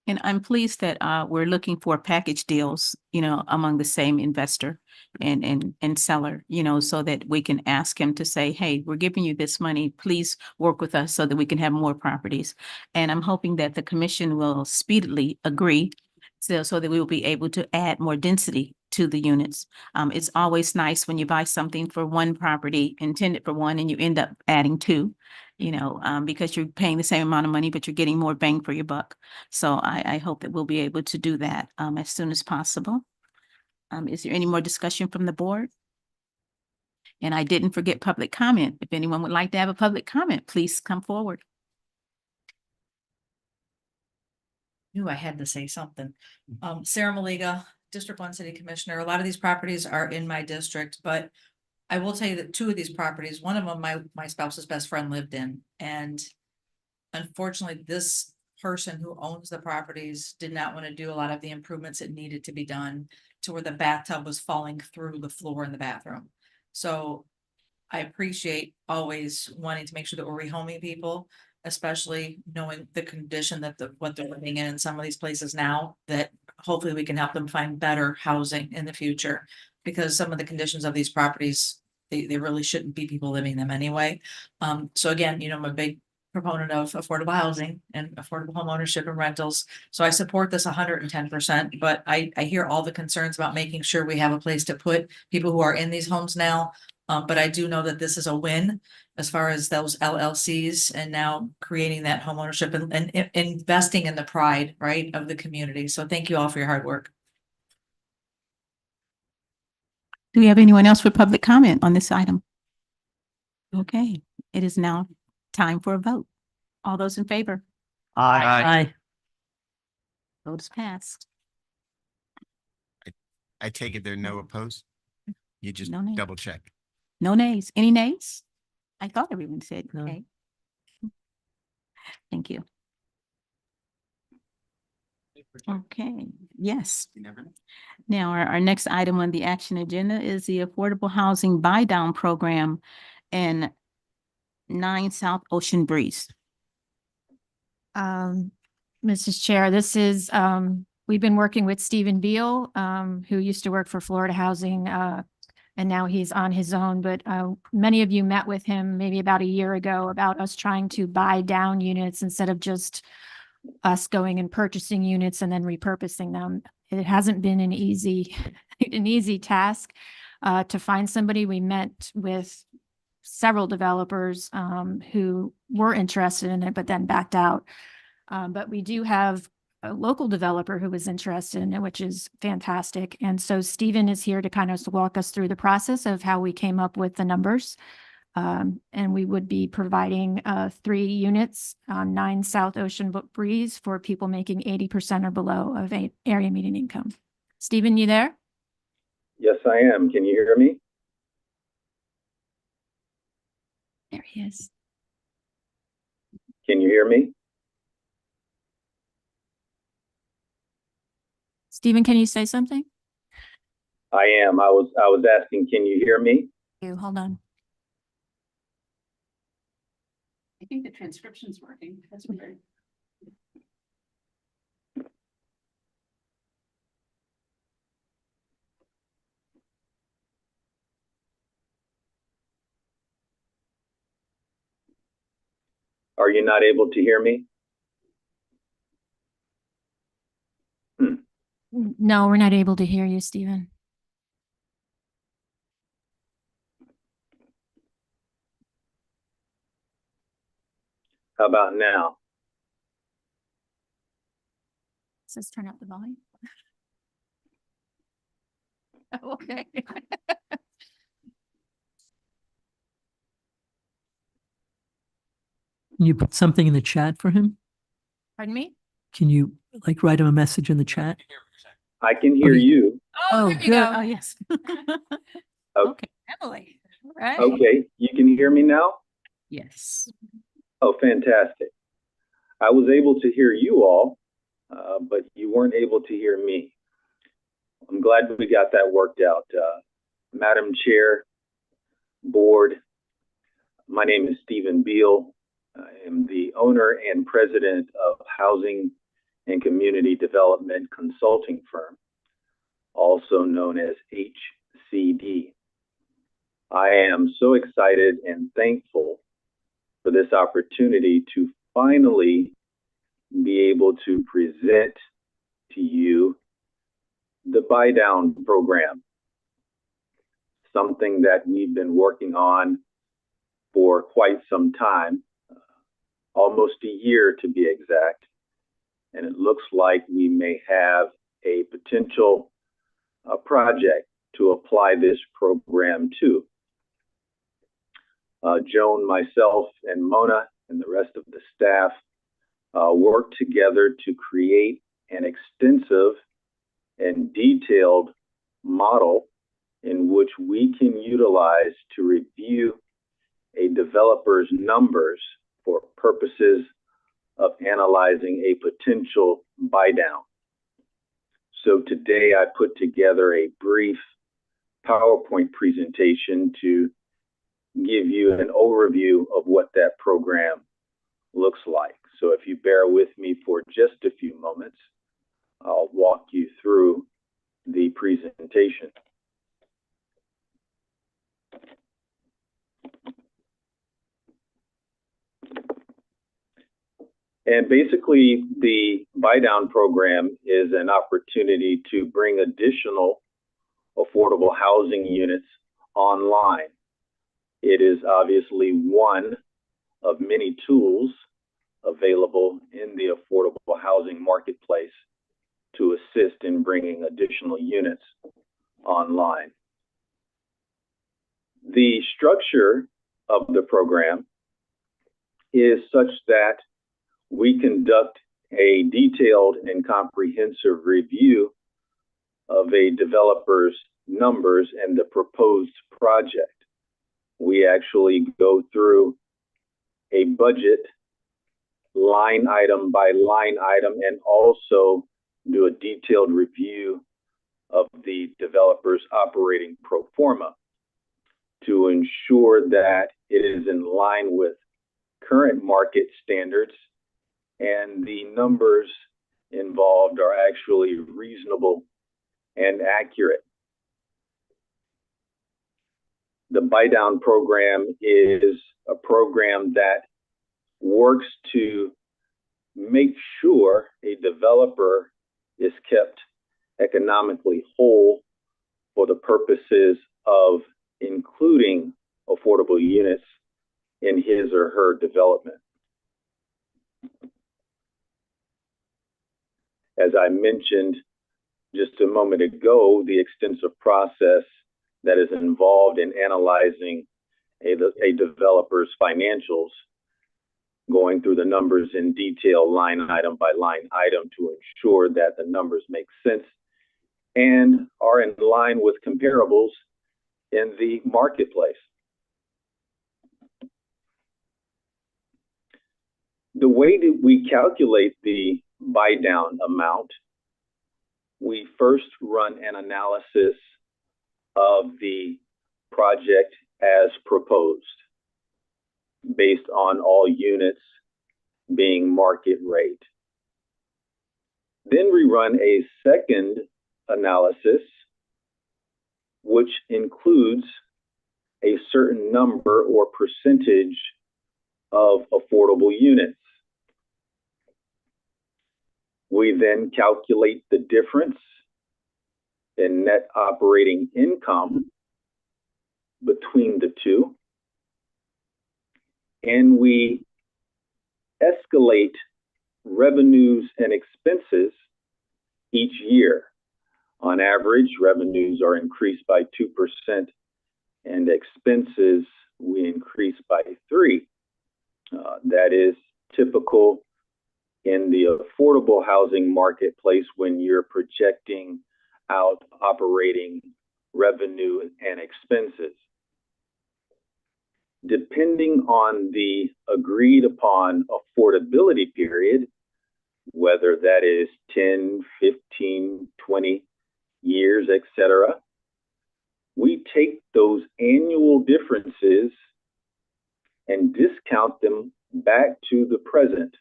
And I'm pleased that we're looking for package deals, you know, among the same investor and seller, you know, so that we can ask him to say, hey, we're giving you this money, please work with us so that we can have more properties. And I'm hoping that the commission will speedily agree so that we will be able to add more density to the units. It's always nice when you buy something for one property intended for one and you end up adding 2. You know, because you're paying the same amount of money, but you're getting more bang for your buck. So I hope that we'll be able to do that as soon as possible. Is there any more discussion from the board? And I didn't forget public comment. If anyone would like to have a public comment, please come forward. Knew I had to say something. Sarah Maliga, District 1 City Commissioner. A lot of these properties are in my district, but I will tell you that 2 of these properties, one of them, my spouse's best friend lived in, and unfortunately, this person who owns the properties did not want to do a lot of the improvements that needed to be done to where the bathtub was falling through the floor in the bathroom. So I appreciate always wanting to make sure that we're rehoming people, especially knowing the condition that what they're living in some of these places now, that hopefully we can help them find better housing in the future. Because some of the conditions of these properties, they really shouldn't be people living in them anyway. So again, I'm a big proponent of affordable housing and affordable home ownership and rentals. So I support this 110%, but I hear all the concerns about making sure we have a place to put people who are in these homes now. But I do know that this is a win as far as those LLCs and now creating that home ownership and investing in the pride, right, of the community. So thank you all for your hard work. Do we have anyone else for public comment on this item? Okay, it is now time for a vote. All those in favor? Aye. Vote is passed. I take it there are no opposed? You just No nays. double check. No nays. Any nays? I thought everyone said No. okay. Thank you. Okay, yes. Now, our next item on the action agenda is the Affordable Housing Buy Down Program in 9 South Ocean Breeze. Mrs. Chair, this is, we've been working with Stephen Beal, who used to work for Florida Housing, and now he's on his own, but many of you met with him maybe about a year ago about us trying to buy down units instead of just us going and purchasing units and then repurposing them. It hasn't been an easy task to find somebody. We met with several developers who were interested in it, but then backed out. But we do have a local developer who was interested in it, which is fantastic. And so Stephen is here to kind of walk us through the process of how we came up with the numbers. And we would be providing 3 units on 9 South Ocean Breeze for people making 80% or below of area median income. Stephen, you there? Yes, I am. Can you hear me? There he is. Can you hear me? Stephen, can you say something? I am. I was asking, can you hear me? Hold on. I think the transcription's working. That's weird. Are you not able to hear me? No, we're not able to hear you, Stephen. How about now? It says turn up the volume. Okay. Can you put something in the chat for him? Pardon me? Can you write him a message in the chat? I can hear Okay. you. Oh, good. Oh, yes. Okay. Emily, right? Okay, you can hear me now? Yes. Oh, fantastic. I was able to hear you all, but you weren't able to hear me. I'm glad we got that worked out. Madam Chair, Board, my name is Stephen Beal. I am the owner and president of Housing and Community Development Consulting Firm, also known as HCD. I am so excited and thankful for this opportunity to finally be able to present to you the buy down program, something that we've been working on for quite some time, almost a year to be exact. And it looks like we may have a potential project to apply this program to. Joan, myself, and Mona, and the rest of the staff worked together to create an extensive and detailed model in which we can utilize to review a developer's numbers for purposes of analyzing a potential buy down. So today I put together a brief PowerPoint presentation to give you an overview of what that program looks like. So if you bear with me for just a few moments, I'll walk you through the presentation. And basically, the buy down program is an opportunity to bring additional affordable housing units online. It is obviously one of many tools available in the affordable housing marketplace to assist in bringing additional units online. The structure of the program is such that we conduct a detailed and comprehensive review of a developer's numbers and the proposed project. We actually go through a budget line item by line item and also do a detailed review of the developer's operating pro forma to ensure that it is in line with current market standards and the numbers involved are actually reasonable and accurate. The buy down program is a program that works to make sure a developer is kept economically whole for the purposes of including affordable units in his or her development. As I mentioned just a moment ago, the extensive process that is involved in analyzing a developer's financials, going through the numbers in detail line item by line item to ensure that the numbers make sense and are in line with comparables in the marketplace. The way that we calculate the buy down amount, we first run an analysis of the project as proposed based on all units being market rate. Then we run a second analysis which includes a certain number or percentage of affordable units. We then calculate the difference in net operating income between the two, and we escalate revenues and expenses each year. On average, revenues are increased by 2% and expenses we increase by 3%. That is typical in the affordable housing marketplace when you're projecting out operating revenue and expenses. Depending on the agreed upon affordability period, whether that is 10, 15, 20 years, etc., we take those annual differences and discount them back to the present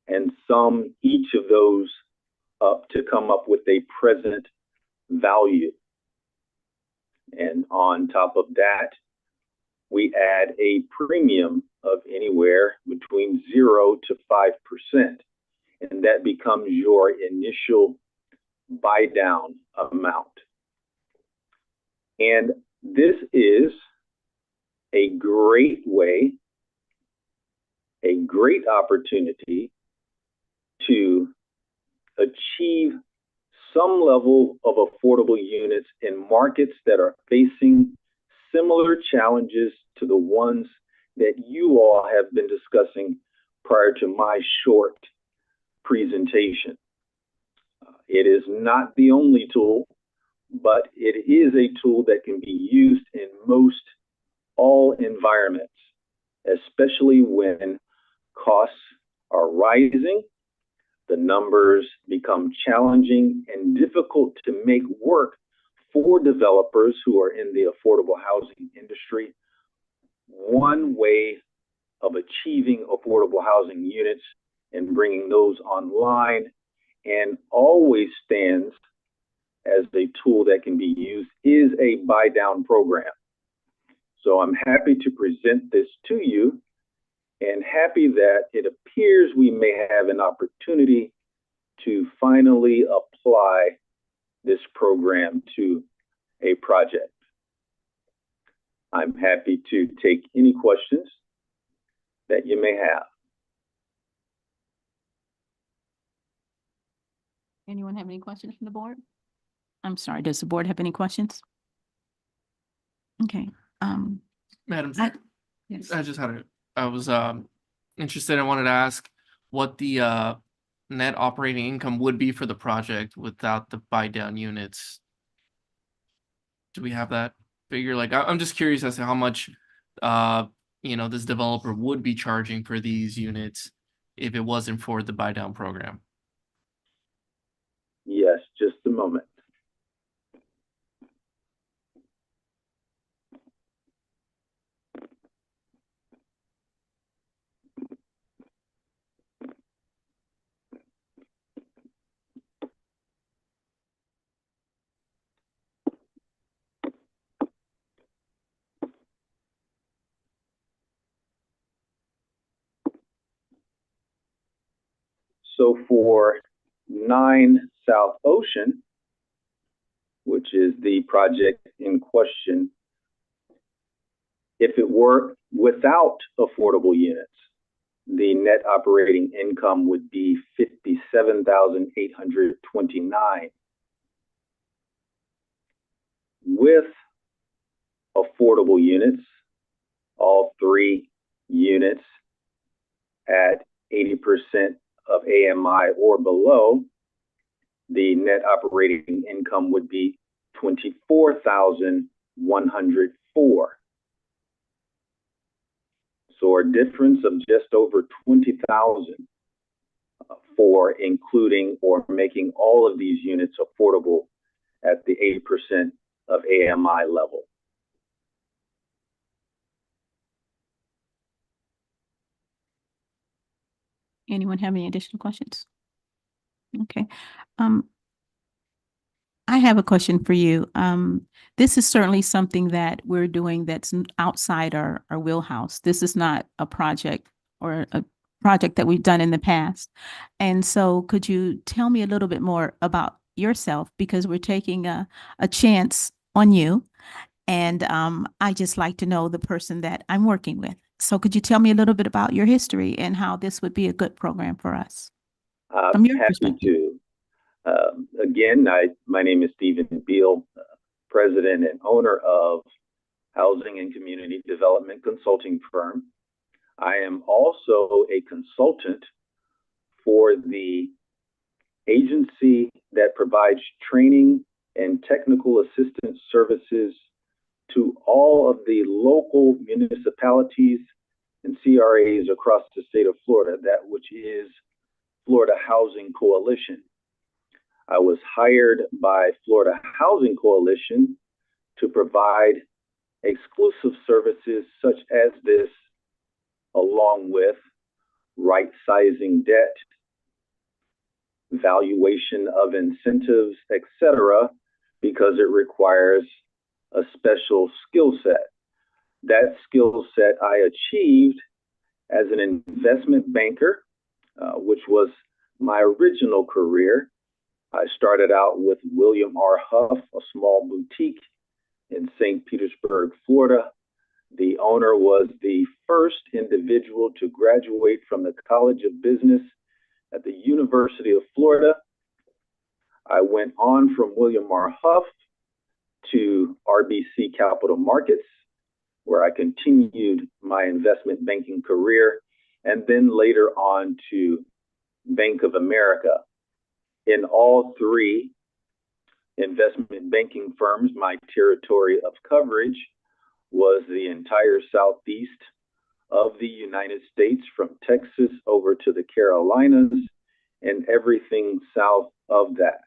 and sum each of those up to come up with a present value. And on top of that, we add a premium of anywhere between 0 to 5%, and that becomes your initial buy down amount. And this is a great way, a great opportunity to achieve some level of affordable units in markets that are facing similar challenges to the ones that you all have been discussing prior to my short presentation. It is not the only tool, but it is a tool that can be used in most all environments, especially when costs are rising, the numbers become challenging and difficult to make work for developers who are in the affordable housing industry. One way of achieving affordable housing units and bringing those online, and always stands as a tool that can be used, is a buy down program. So I'm happy to present this to you, and happy that it appears we may have an opportunity to finally apply this program to a project. I'm happy to take any questions that you may have. Anyone have any questions from the board? I'm sorry, does the board have any questions? Okay, Madam, yes. I was interested, I wanted to ask what the net operating income would be for the project without the buy down units. Do we have that figure? Like, I'm just curious as to how much this developer would be charging for these units if it wasn't for the buy down program. Yes, just a moment. So for 9 South Ocean, which is the project in question, if it were without affordable units, the net operating income would be $57,829. With affordable units, all 3 units at 80% of AMI or below, the net operating income would be $24,104. So a difference of just over $20,000 for including or making all of these units affordable at the 80% of AMI level. Anyone have any additional questions? Okay. I have a question for you. This is certainly something that we're doing that's outside our wheelhouse. This is not a project or a project that we've done in the past. And so could you tell me a little bit more about yourself, because we're taking a chance on you. And I just like to know the person that I'm working with. So could you tell me a little bit about your history and how this would be a good program for us? From your Happy perspective. to. Again, my name is Stephen Beal, president and owner of Housing and Community Development Consulting Firm. I am also a consultant for the agency that provides training and technical assistance services to all of the local municipalities and CRAs across the state of Florida, that which is Florida Housing Coalition. I was hired by Florida Housing Coalition to provide exclusive services such as this, along with right-sizing debt, valuation of incentives, etc., because it requires a special skill set. That skill set I achieved as an investment banker, which was my original career. I started out with William R. Huff, a small boutique in St. Petersburg, Florida. The owner was the first individual to graduate from the College of Business at the University of Florida. I went on from William R. Huff to RBC Capital Markets, where I continued my investment banking career, and then later on to Bank of America. In all three investment banking firms, my territory of coverage was the entire southeast of the United States, from Texas over to the Carolinas and everything south of that.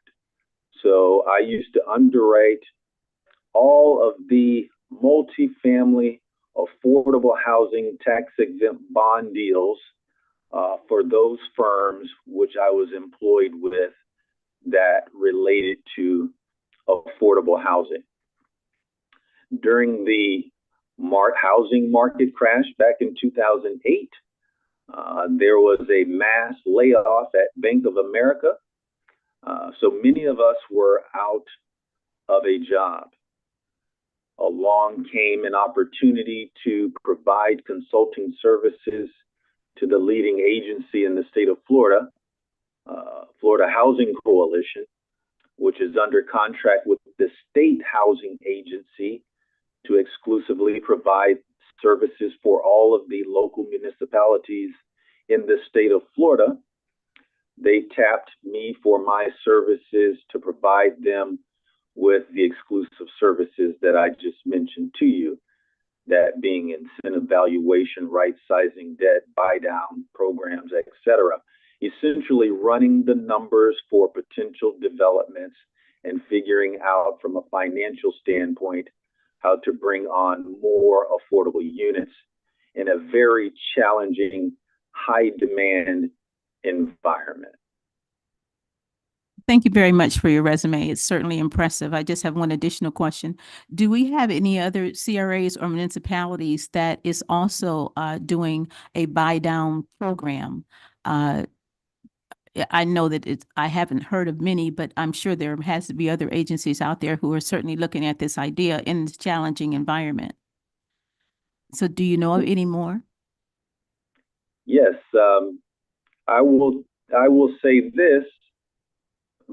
So I used to underwrite all of the multifamily affordable housing tax exempt bond deals for those firms which I was employed with that related to affordable housing. During the housing market crash back in 2008, there was a mass layoff at Bank of America. So many of us were out of a job. Along came an opportunity to provide consulting services to the leading agency in the state of Florida, Florida Housing Coalition, which is under contract with the state housing agency to exclusively provide services for all of the local municipalities in the state of Florida. They tapped me for my services to provide them with the exclusive services that I just mentioned to you, that being incentive valuation, right sizing, debt buy down programs, etc. Essentially running the numbers for potential developments and figuring out from a financial standpoint how to bring on more affordable units in a very challenging, high demand environment. Thank you very much for your resume. It's certainly impressive. I just have one additional question. Do we have any other CRAs or municipalities that is also doing a buy down program? I know that I haven't heard of many, but I'm sure there has to be other agencies out there who are certainly looking at this idea in this challenging environment. So do you know of any more? Yes, I will say this: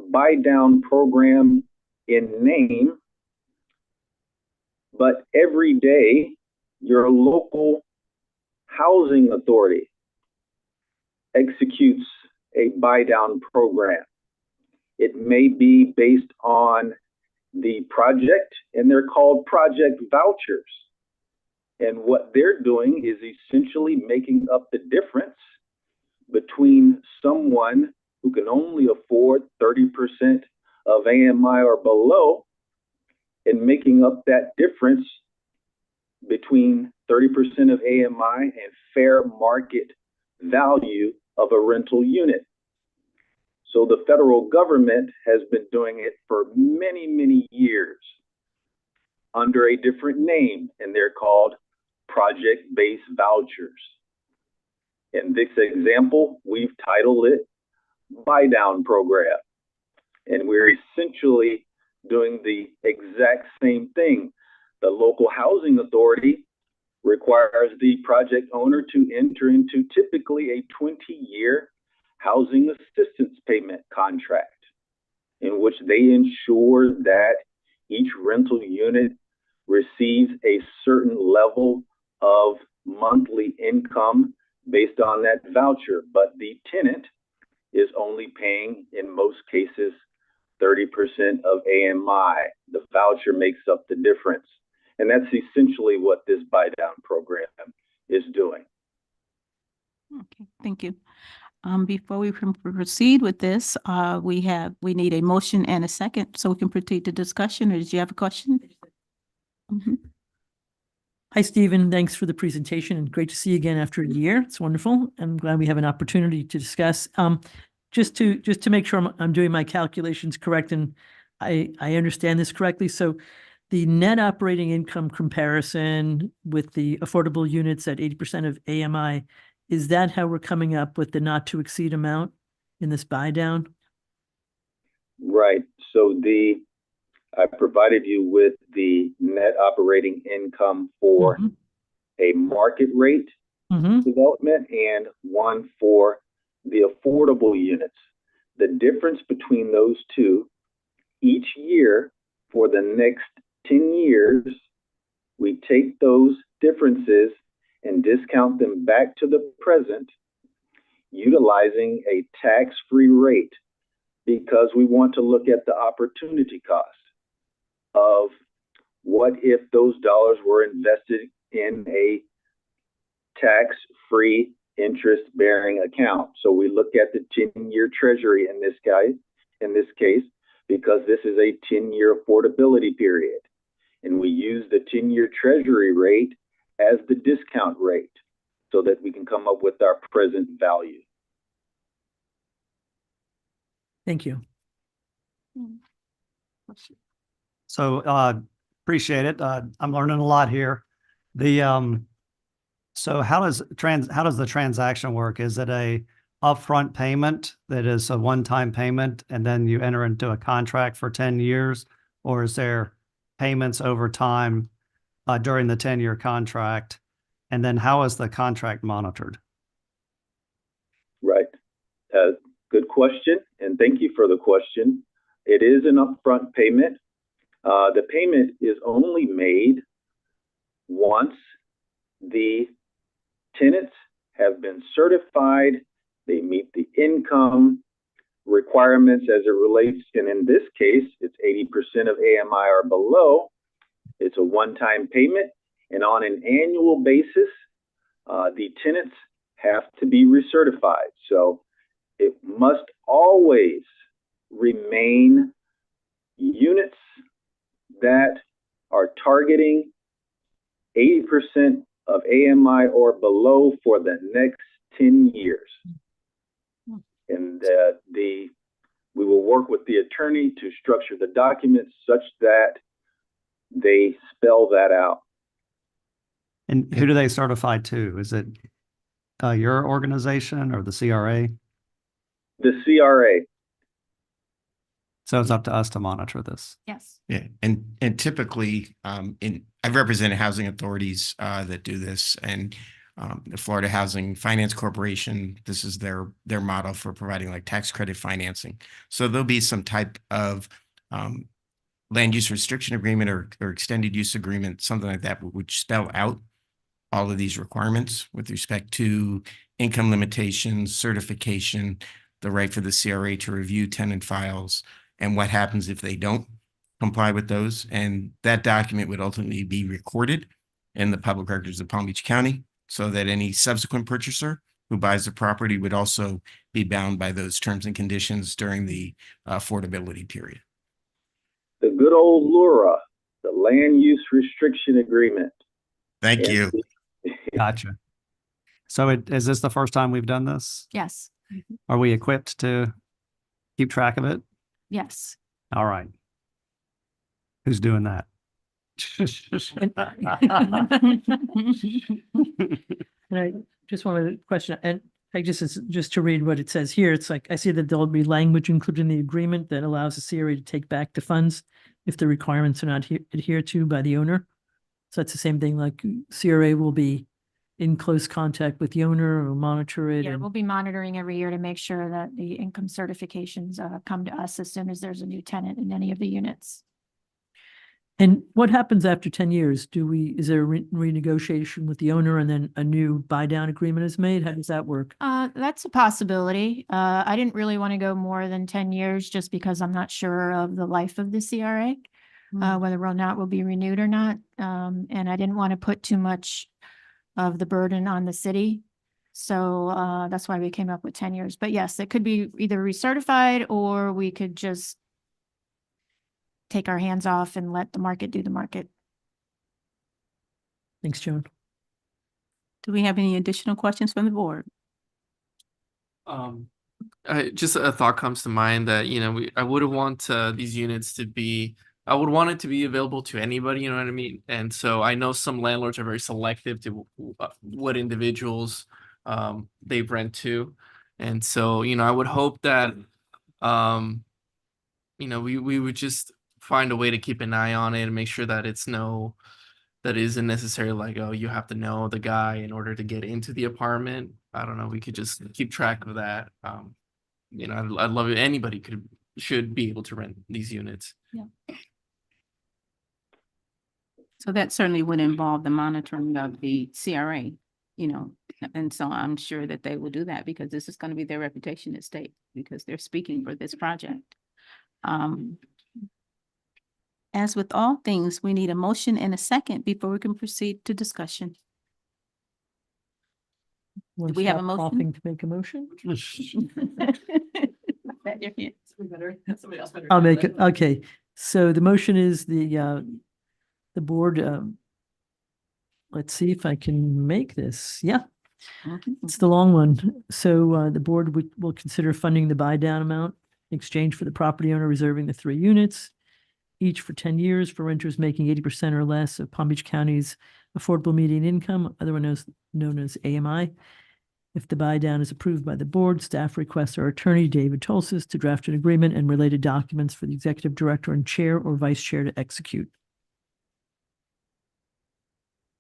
buy down program in name, but every day your local housing authority executes a buy down program. It may be based on the project, and they're called project vouchers. And what they're doing is essentially making up the difference between someone who can only afford 30% of AMI or below, and making up that difference between 30% of AMI and fair market value of a rental unit. So the federal government has been doing it for many, many years under a different name, and they're called project-based vouchers. In this example, we've titled it buy down program, and we're essentially doing the exact same thing. The local housing authority requires the project owner to enter into typically a 20-year housing assistance payment contract, in which they ensure that each rental unit receives a certain level of monthly income based on that voucher, but the tenant is only paying, in most cases, 30% of AMI. The voucher makes up the difference. And that's essentially what this buy down program is doing. Okay, thank you. Before we can proceed with this, we need a motion and a second so we can proceed to discussion. Or did you have a question? Mhm. Hi, Stephen. Thanks for the presentation and great to see you again after a year. It's wonderful. I'm glad we have an opportunity to discuss. Just to make sure I'm doing my calculations correct and I understand this correctly. So the net operating income comparison with the affordable units at 80% of AMI, is that how we're coming up with the not to exceed amount in this buy down? Right. So I provided you with the net operating income for a market rate development and one for the affordable units. The difference between those two, each year for the next 10 years, we take those differences and discount them back to the present, utilizing a tax-free rate because we want to look at the opportunity cost of what if those dollars were invested in a tax-free interest-bearing account. So we look at the 10-year treasury in this case, because this is a 10-year affordability period. And we use the 10-year treasury rate as the discount rate so that we can come up with our present value. Thank you. So appreciate it. I'm learning a lot here. So how does the transaction work? Is it a upfront payment that is a one-time payment and then you enter into a contract for 10 years? Or is there payments over time during the 10-year contract? And then how is the contract monitored? Right. Good question. And thank you for the question. It is an upfront payment. The payment is only made once the tenants have been certified, they meet the income requirements as it relates, and in this case, it's 80% of AMI or below. It's a one-time payment, and on an annual basis, the tenants have to be recertified. So it must always remain units that are targeting 80% of AMI or below for the next 10 years. And we will work with the attorney to structure the documents such that they spell that out. And who do they certify to? Is it your organization or the CRA? The CRA. So it's up to us to monitor this. Yes. Yeah, and typically, I've represented housing authorities that do this, and the Florida Housing Finance Corporation, this is their model for providing like tax credit financing. So there'll be some type of land use restriction agreement or extended use agreement, something like that, which spell out all of these requirements with respect to income limitations, certification, the right for the CRA to review tenant files, and what happens if they don't comply with those. And that document would ultimately be recorded in the public records of Palm Beach County so that any subsequent purchaser who buys the property would also be bound by those terms and conditions during the affordability period. The good old LURA, the land use restriction agreement. Thank you. Gotcha. So is this the first time we've done this? Yes. Are we equipped to keep track of it? Yes. All right. Who's doing that? And I just wanted to question, and I just to read what it says here, it's like, I see that there'll be language included in the agreement that allows the CRA to take back the funds if the requirements are not adhered to by the owner. So that's the same thing, like CRA will be in close contact with the owner or monitor it. Yeah, and we'll be monitoring every year to make sure that the income certifications come to us as soon as there's a new tenant in any of the units. And what happens after 10 years? Is there a renegotiation with the owner and then a new buy down agreement is made? How does that work? That's a possibility. I didn't really want to go more than 10 years just because I'm not sure of the life of the CRA, whether or not will be renewed or not. And I didn't want to put too much of the burden on the city. So that's why we came up with 10 years. But yes, it could be either recertified or we could just take our hands off and let the market do the market. Thanks, Joan. Do we have any additional questions from the board? Just a thought comes to mind that, I would want these units to be, I would want it to be available to anybody, you know what I mean? And so I know some landlords are very selective to what individuals they rent to. And so, I would hope that, we would just find a way to keep an eye on it and make sure that that isn't necessarily like, oh, you have to know the guy in order to get into the apartment. I don't know. We could just keep track of that. I'd love it. Anybody should be able to rent these units. Yeah. So that certainly would involve the monitoring of the CRA. you know, and so I'm sure that they will do that because this is going to be their reputation at stake because they're speaking for this project. As with all things, we need a motion and a second before we can proceed to discussion. Want we have a stop motion? coughing to make a motion? Somebody I'll make it. Okay. So the motion is the board, let's see if I can make this. Yeah, it's the long one. So the board will consider funding the buy down amount in exchange for the property owner reserving the 3 units, each for 10 years for renters making 80% or less of Palm Beach County's affordable median income, otherwise known as AMI. If the buy down is approved by the board, staff requests our attorney, David Tolsis, to draft an agreement and related documents for the executive director and chair or vice chair to execute.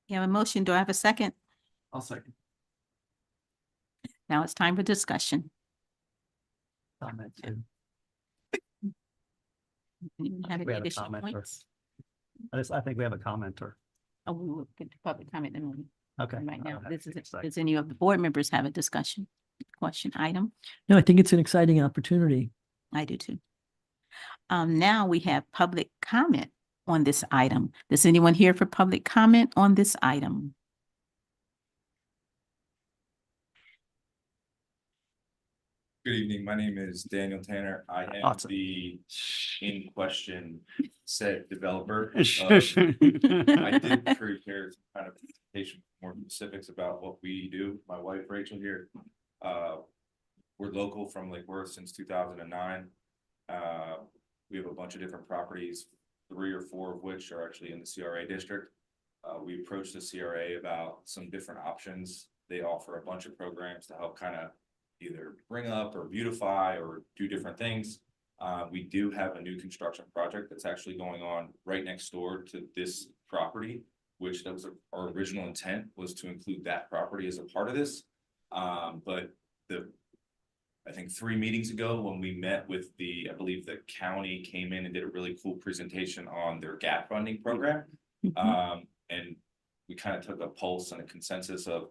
You have a motion. Do I have a second? I'll second. Now it's time for discussion. Comment too. Have any We have a additional commenter. points? I think we have a commenter. Oh, we will get to public comment in a moment. Okay. Right now, I'll have this to is, decide. does any of the board members have a question item? No, I think it's an exciting opportunity. I do too. Now we have public comment on this item. Does anyone here for public comment on this item? Good evening. My name is Daniel Tanner. I am Awesome. the in question said developer. I did prepare some kind of presentation, more specifics about what we do. My wife Rachel here. We're local from Lake Worth since 2009. We have a bunch of different properties, 3 or 4 of which are actually in the CRA district. We approached the CRA about some different options. They offer a bunch of programs to help kind of either bring up or beautify or do different things. We do have a new construction project that's actually going on right next door to this property, which that was our original intent was to include that property as a part of this. But I think 3 meetings ago when we met with I believe the county came in and did a really cool presentation on their gap funding program. And we kind of took a pulse and a consensus of,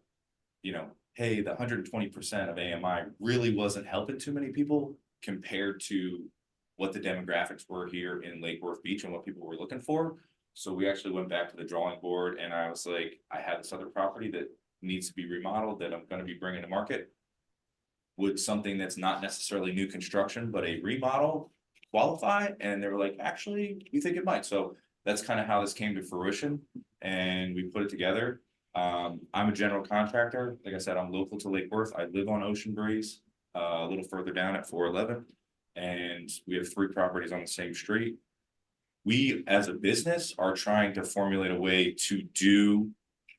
hey, the 120% of AMI really wasn't helping too many people compared to what the demographics were here in Lake Worth Beach and what people were looking for. So we actually went back to the drawing board and I was like, I have this other property that needs to be remodeled that I'm going to be bringing to market. Would something that's not necessarily new construction, but a remodel qualify? And they were like, actually, we think it might. So that's kind of how this came to fruition and we put it together. I'm a general contractor. Like I said, I'm local to Lake Worth. I live on Ocean Breeze, a little further down at 411. And we have 3 properties on the same street. We, as a business, are trying to formulate a way to do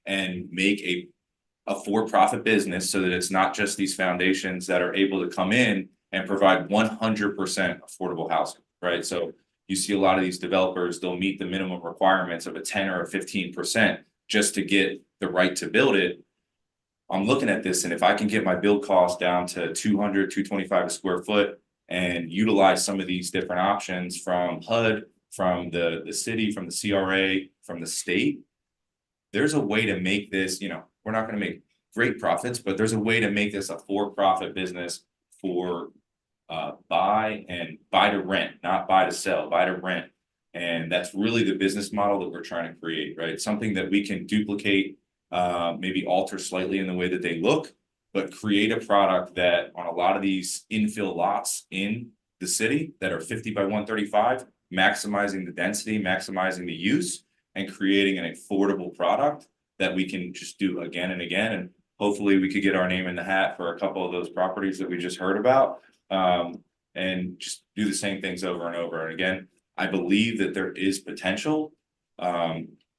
and make a for-profit business so that it's not just these foundations that are able to come in and provide 100% affordable housing, right? So you see a lot of these developers, they'll meet the minimum requirements of a 10 or a 15% just to get the right to build it. I'm looking at this, and if I can get my build cost down to 200, 225 a square foot and utilize some of these different options from HUD, from the city, from the CRA, from the state, there's a way to make this, we're not going to make great profits, but there's a way to make this a for-profit business for buy to rent, not buy to sell, buy to rent. And that's really the business model that we're trying to create, right? Something that we can duplicate, maybe alter slightly in the way that they look, but create a product that on a lot of these infill lots in the city that are 50 by 135, maximizing the density, maximizing the use, and creating an affordable product that we can just do again and again. And hopefully we could get our name in the hat for a couple of those properties that we just heard about, and just do the same things over and over. And again, I believe that there is potential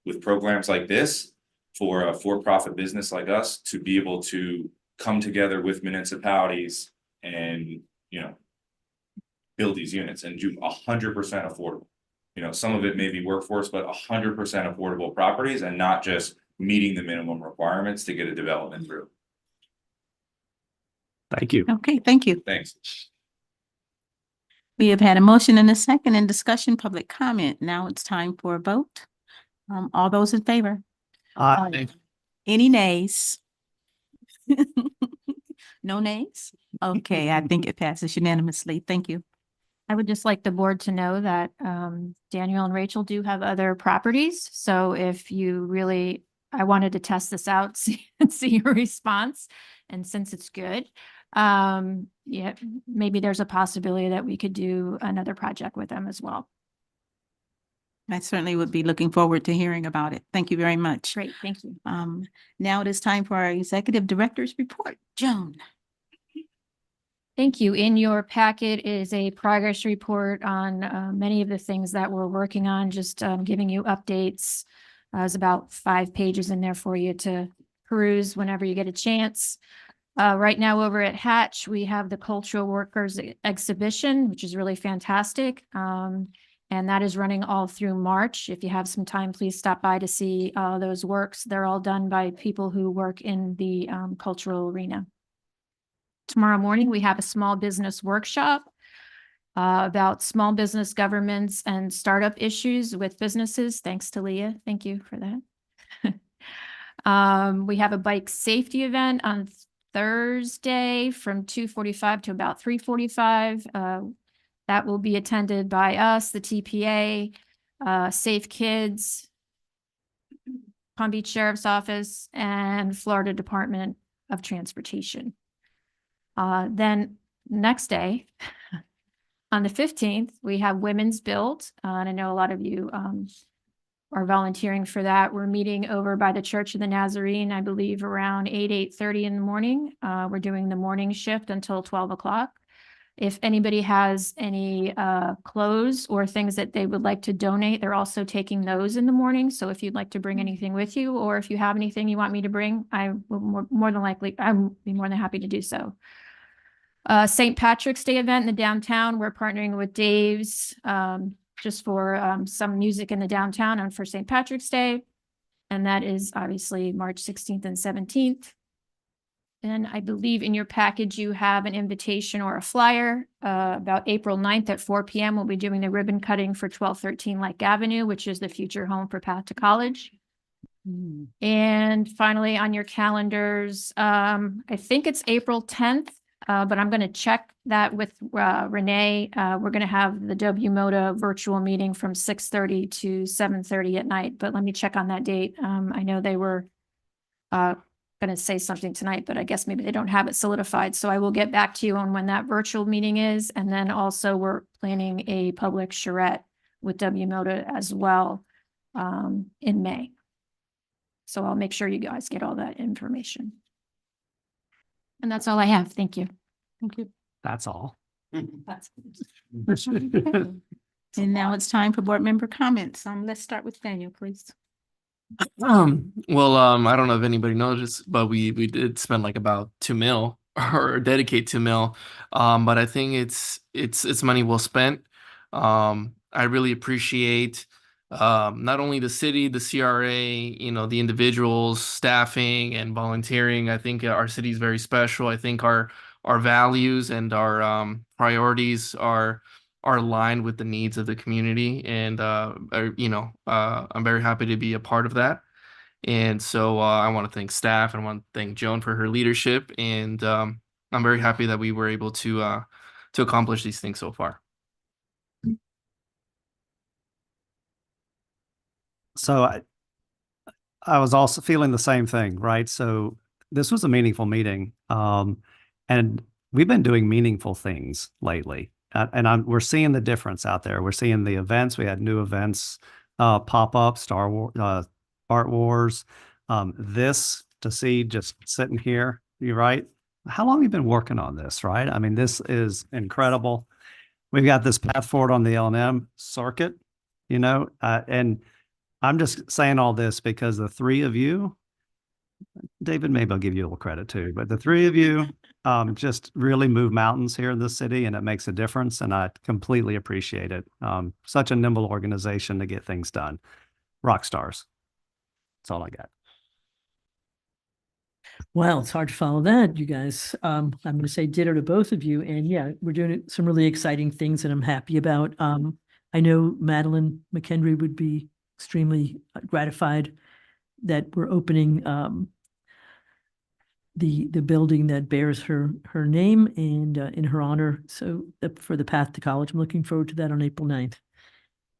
with programs like this for a for-profit business like us to be able to come together with municipalities and, build these units and do 100% affordable. Some of it may be workforce, but 100% affordable properties and not just meeting the minimum requirements to get a development through. Thank you. Okay, thank you. Thanks. We have had a motion and a second in discussion, public comment. Now it's time for a vote. All those in favor? Aye. Any nays? No nays? Okay, I think it passes unanimously. Thank you. I would just like the board to know that Daniel and Rachel do have other properties. So if you really, I wanted to test this out, see your response. And since it's good, yeah, maybe there's a possibility that we could do another project with them as well. I certainly would be looking forward to hearing about it. Thank you very much. Great, thank you. Now it is time for our executive director's report. Joan. Thank you. In your packet is a progress report on many of the things that we're working on, just giving you updates. There's about 5 pages in there for you to peruse whenever you get a chance. Right now over at Hatch, we have the Cultural Workers Exhibition, which is really fantastic. And that is running all through March. If you have some time, please stop by to see those works. They're all done by people who work in the cultural arena. Tomorrow morning, we have a small business workshop about small business governments and startup issues with businesses. Thanks to Leah. Thank you for that. We have a bike safety event on Thursday from 2:45 to about 3:45. That will be attended by us, the TPA, Safe Kids, Palm Beach Sheriff's Office, and Florida Department of Transportation. Then next day, on the 15th, we have Women's Build. And I know a lot of you are volunteering for that. We're meeting over by the Church of the Nazarene, I believe around 8:30 in the morning. We're doing the morning shift until 12 o'clock. If anybody has any clothes or things that they would like to donate, they're also taking those in the morning. So if you'd like to bring anything with you, or if you have anything you want me to bring, I will more than likely, I'll be more than happy to do so. St. Patrick's Day event in the downtown. We're partnering with Dave's just for some music in the downtown and for St. Patrick's Day. And that is obviously March 16th and 17th. And I believe in your package, you have an invitation or a flyer about April 9th at 4 p.m. We'll be doing the ribbon cutting for 1213 Lake Avenue, which is the future home for Path to College. And finally, on your calendars, I think it's April 10th, but I'm going to check that with Renee. We're going to have the WMOTA virtual meeting from 6:30 to 7:30 at night, but let me check on that date. I know they were going to say something tonight, but I guess maybe they don't have it solidified. So I will get back to you on when that virtual meeting is. And then also we're planning a public charrette with WMOTA as well in May. So I'll make sure you guys get all that information. And that's all I have. Thank you. Thank you. That's all. And now it's time for board member comments. Let's start with Daniel, please. Well, I don't know if anybody noticed, but we did spend like about 2 mil or dedicate 2 mil. But I think it's money well spent. I really appreciate not only the city, the CRA, the individuals, staffing and volunteering. I think our city is very special. I think our values and our priorities are aligned with the needs of the community. And, I'm very happy to be a part of that. And so I want to thank staff and I want to thank Joan for her leadership. And I'm very happy that we were able to accomplish these things so far. So I was also feeling the same thing, right? So this was a meaningful meeting. And we've been doing meaningful things lately. And we're seeing the difference out there. We're seeing the events. We had new events pop up, Star Wars, Art Wars. This to see just sitting here, you're right. How long have you been working on this, right? I mean, this is incredible. We've got this path forward on the L&M circuit, and I'm just saying all this because the three of you, David, maybe I'll give you a little credit too, but the three of you just really move mountains here in the city, and it makes a difference. And I completely appreciate it. Such a nimble organization to get things done. Rock stars. That's all I got. Well, it's hard to follow that, you guys. I'm going to say ditto to both of you. And yeah, we're doing some really exciting things that I'm happy about. I know Madeline McHenry would be extremely gratified that we're opening the building that bears her name and in her honor. So for the Path to College, I'm looking forward to that on April 9th.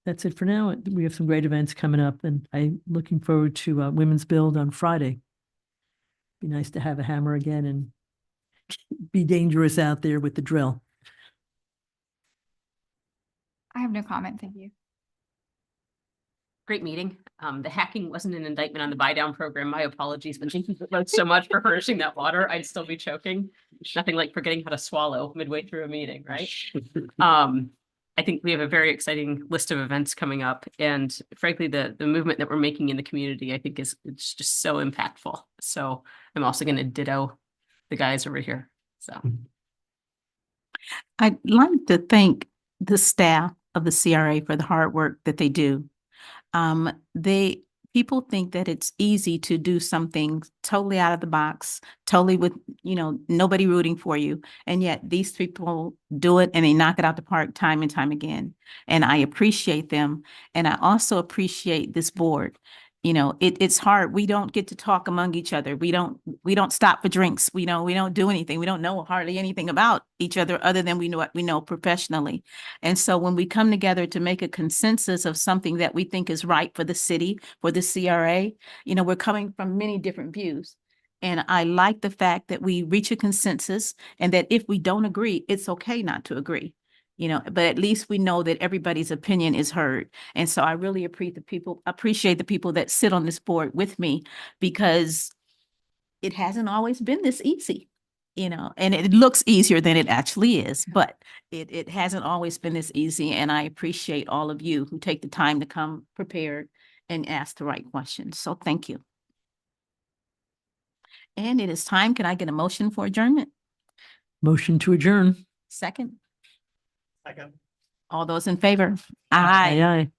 That's it for now. We have some great events coming up, and I'm looking forward to Women's Build on Friday. Be nice to have a hammer again and be dangerous out there with the drill. I have no comment. Thank you. Great meeting. The hacking wasn't an indictment on the buy down program. My apologies, but thank you both so much for furnishing that water. I'd still be choking. Nothing like forgetting how to swallow midway through a meeting, right? I think we have a very exciting list of events coming up, and frankly, the movement that we're making in the community, I think it's just so impactful. So I'm also going to ditto the guys over here. So I'd like to thank the staff of the CRA for the hard work that they do. People think that it's easy to do something totally out of the box, totally with, nobody rooting for you. And yet these people do it and they knock it out the park time and time again. And I appreciate them. And I also appreciate this board. It's hard. We don't get to talk among each other. We don't stop for drinks. We don't do anything. We don't know hardly anything about each other other than we know what we know professionally. And so when we come together to make a consensus of something that we think is right for the city, for the CRA, we're coming from many different views. And I like the fact that we reach a consensus and that if we don't agree, it's okay not to agree. But at least we know that everybody's opinion is heard. And so I really appreciate the people that sit on this board with me, because it hasn't always been this easy, and it looks easier than it actually is, but it hasn't always been this easy. And I appreciate all of you who take the time to come prepared and ask the right questions. So thank you. And it is time. Can I get a motion for adjournment? Motion to adjourn. Second? Second. All those in favor? Aye, aye.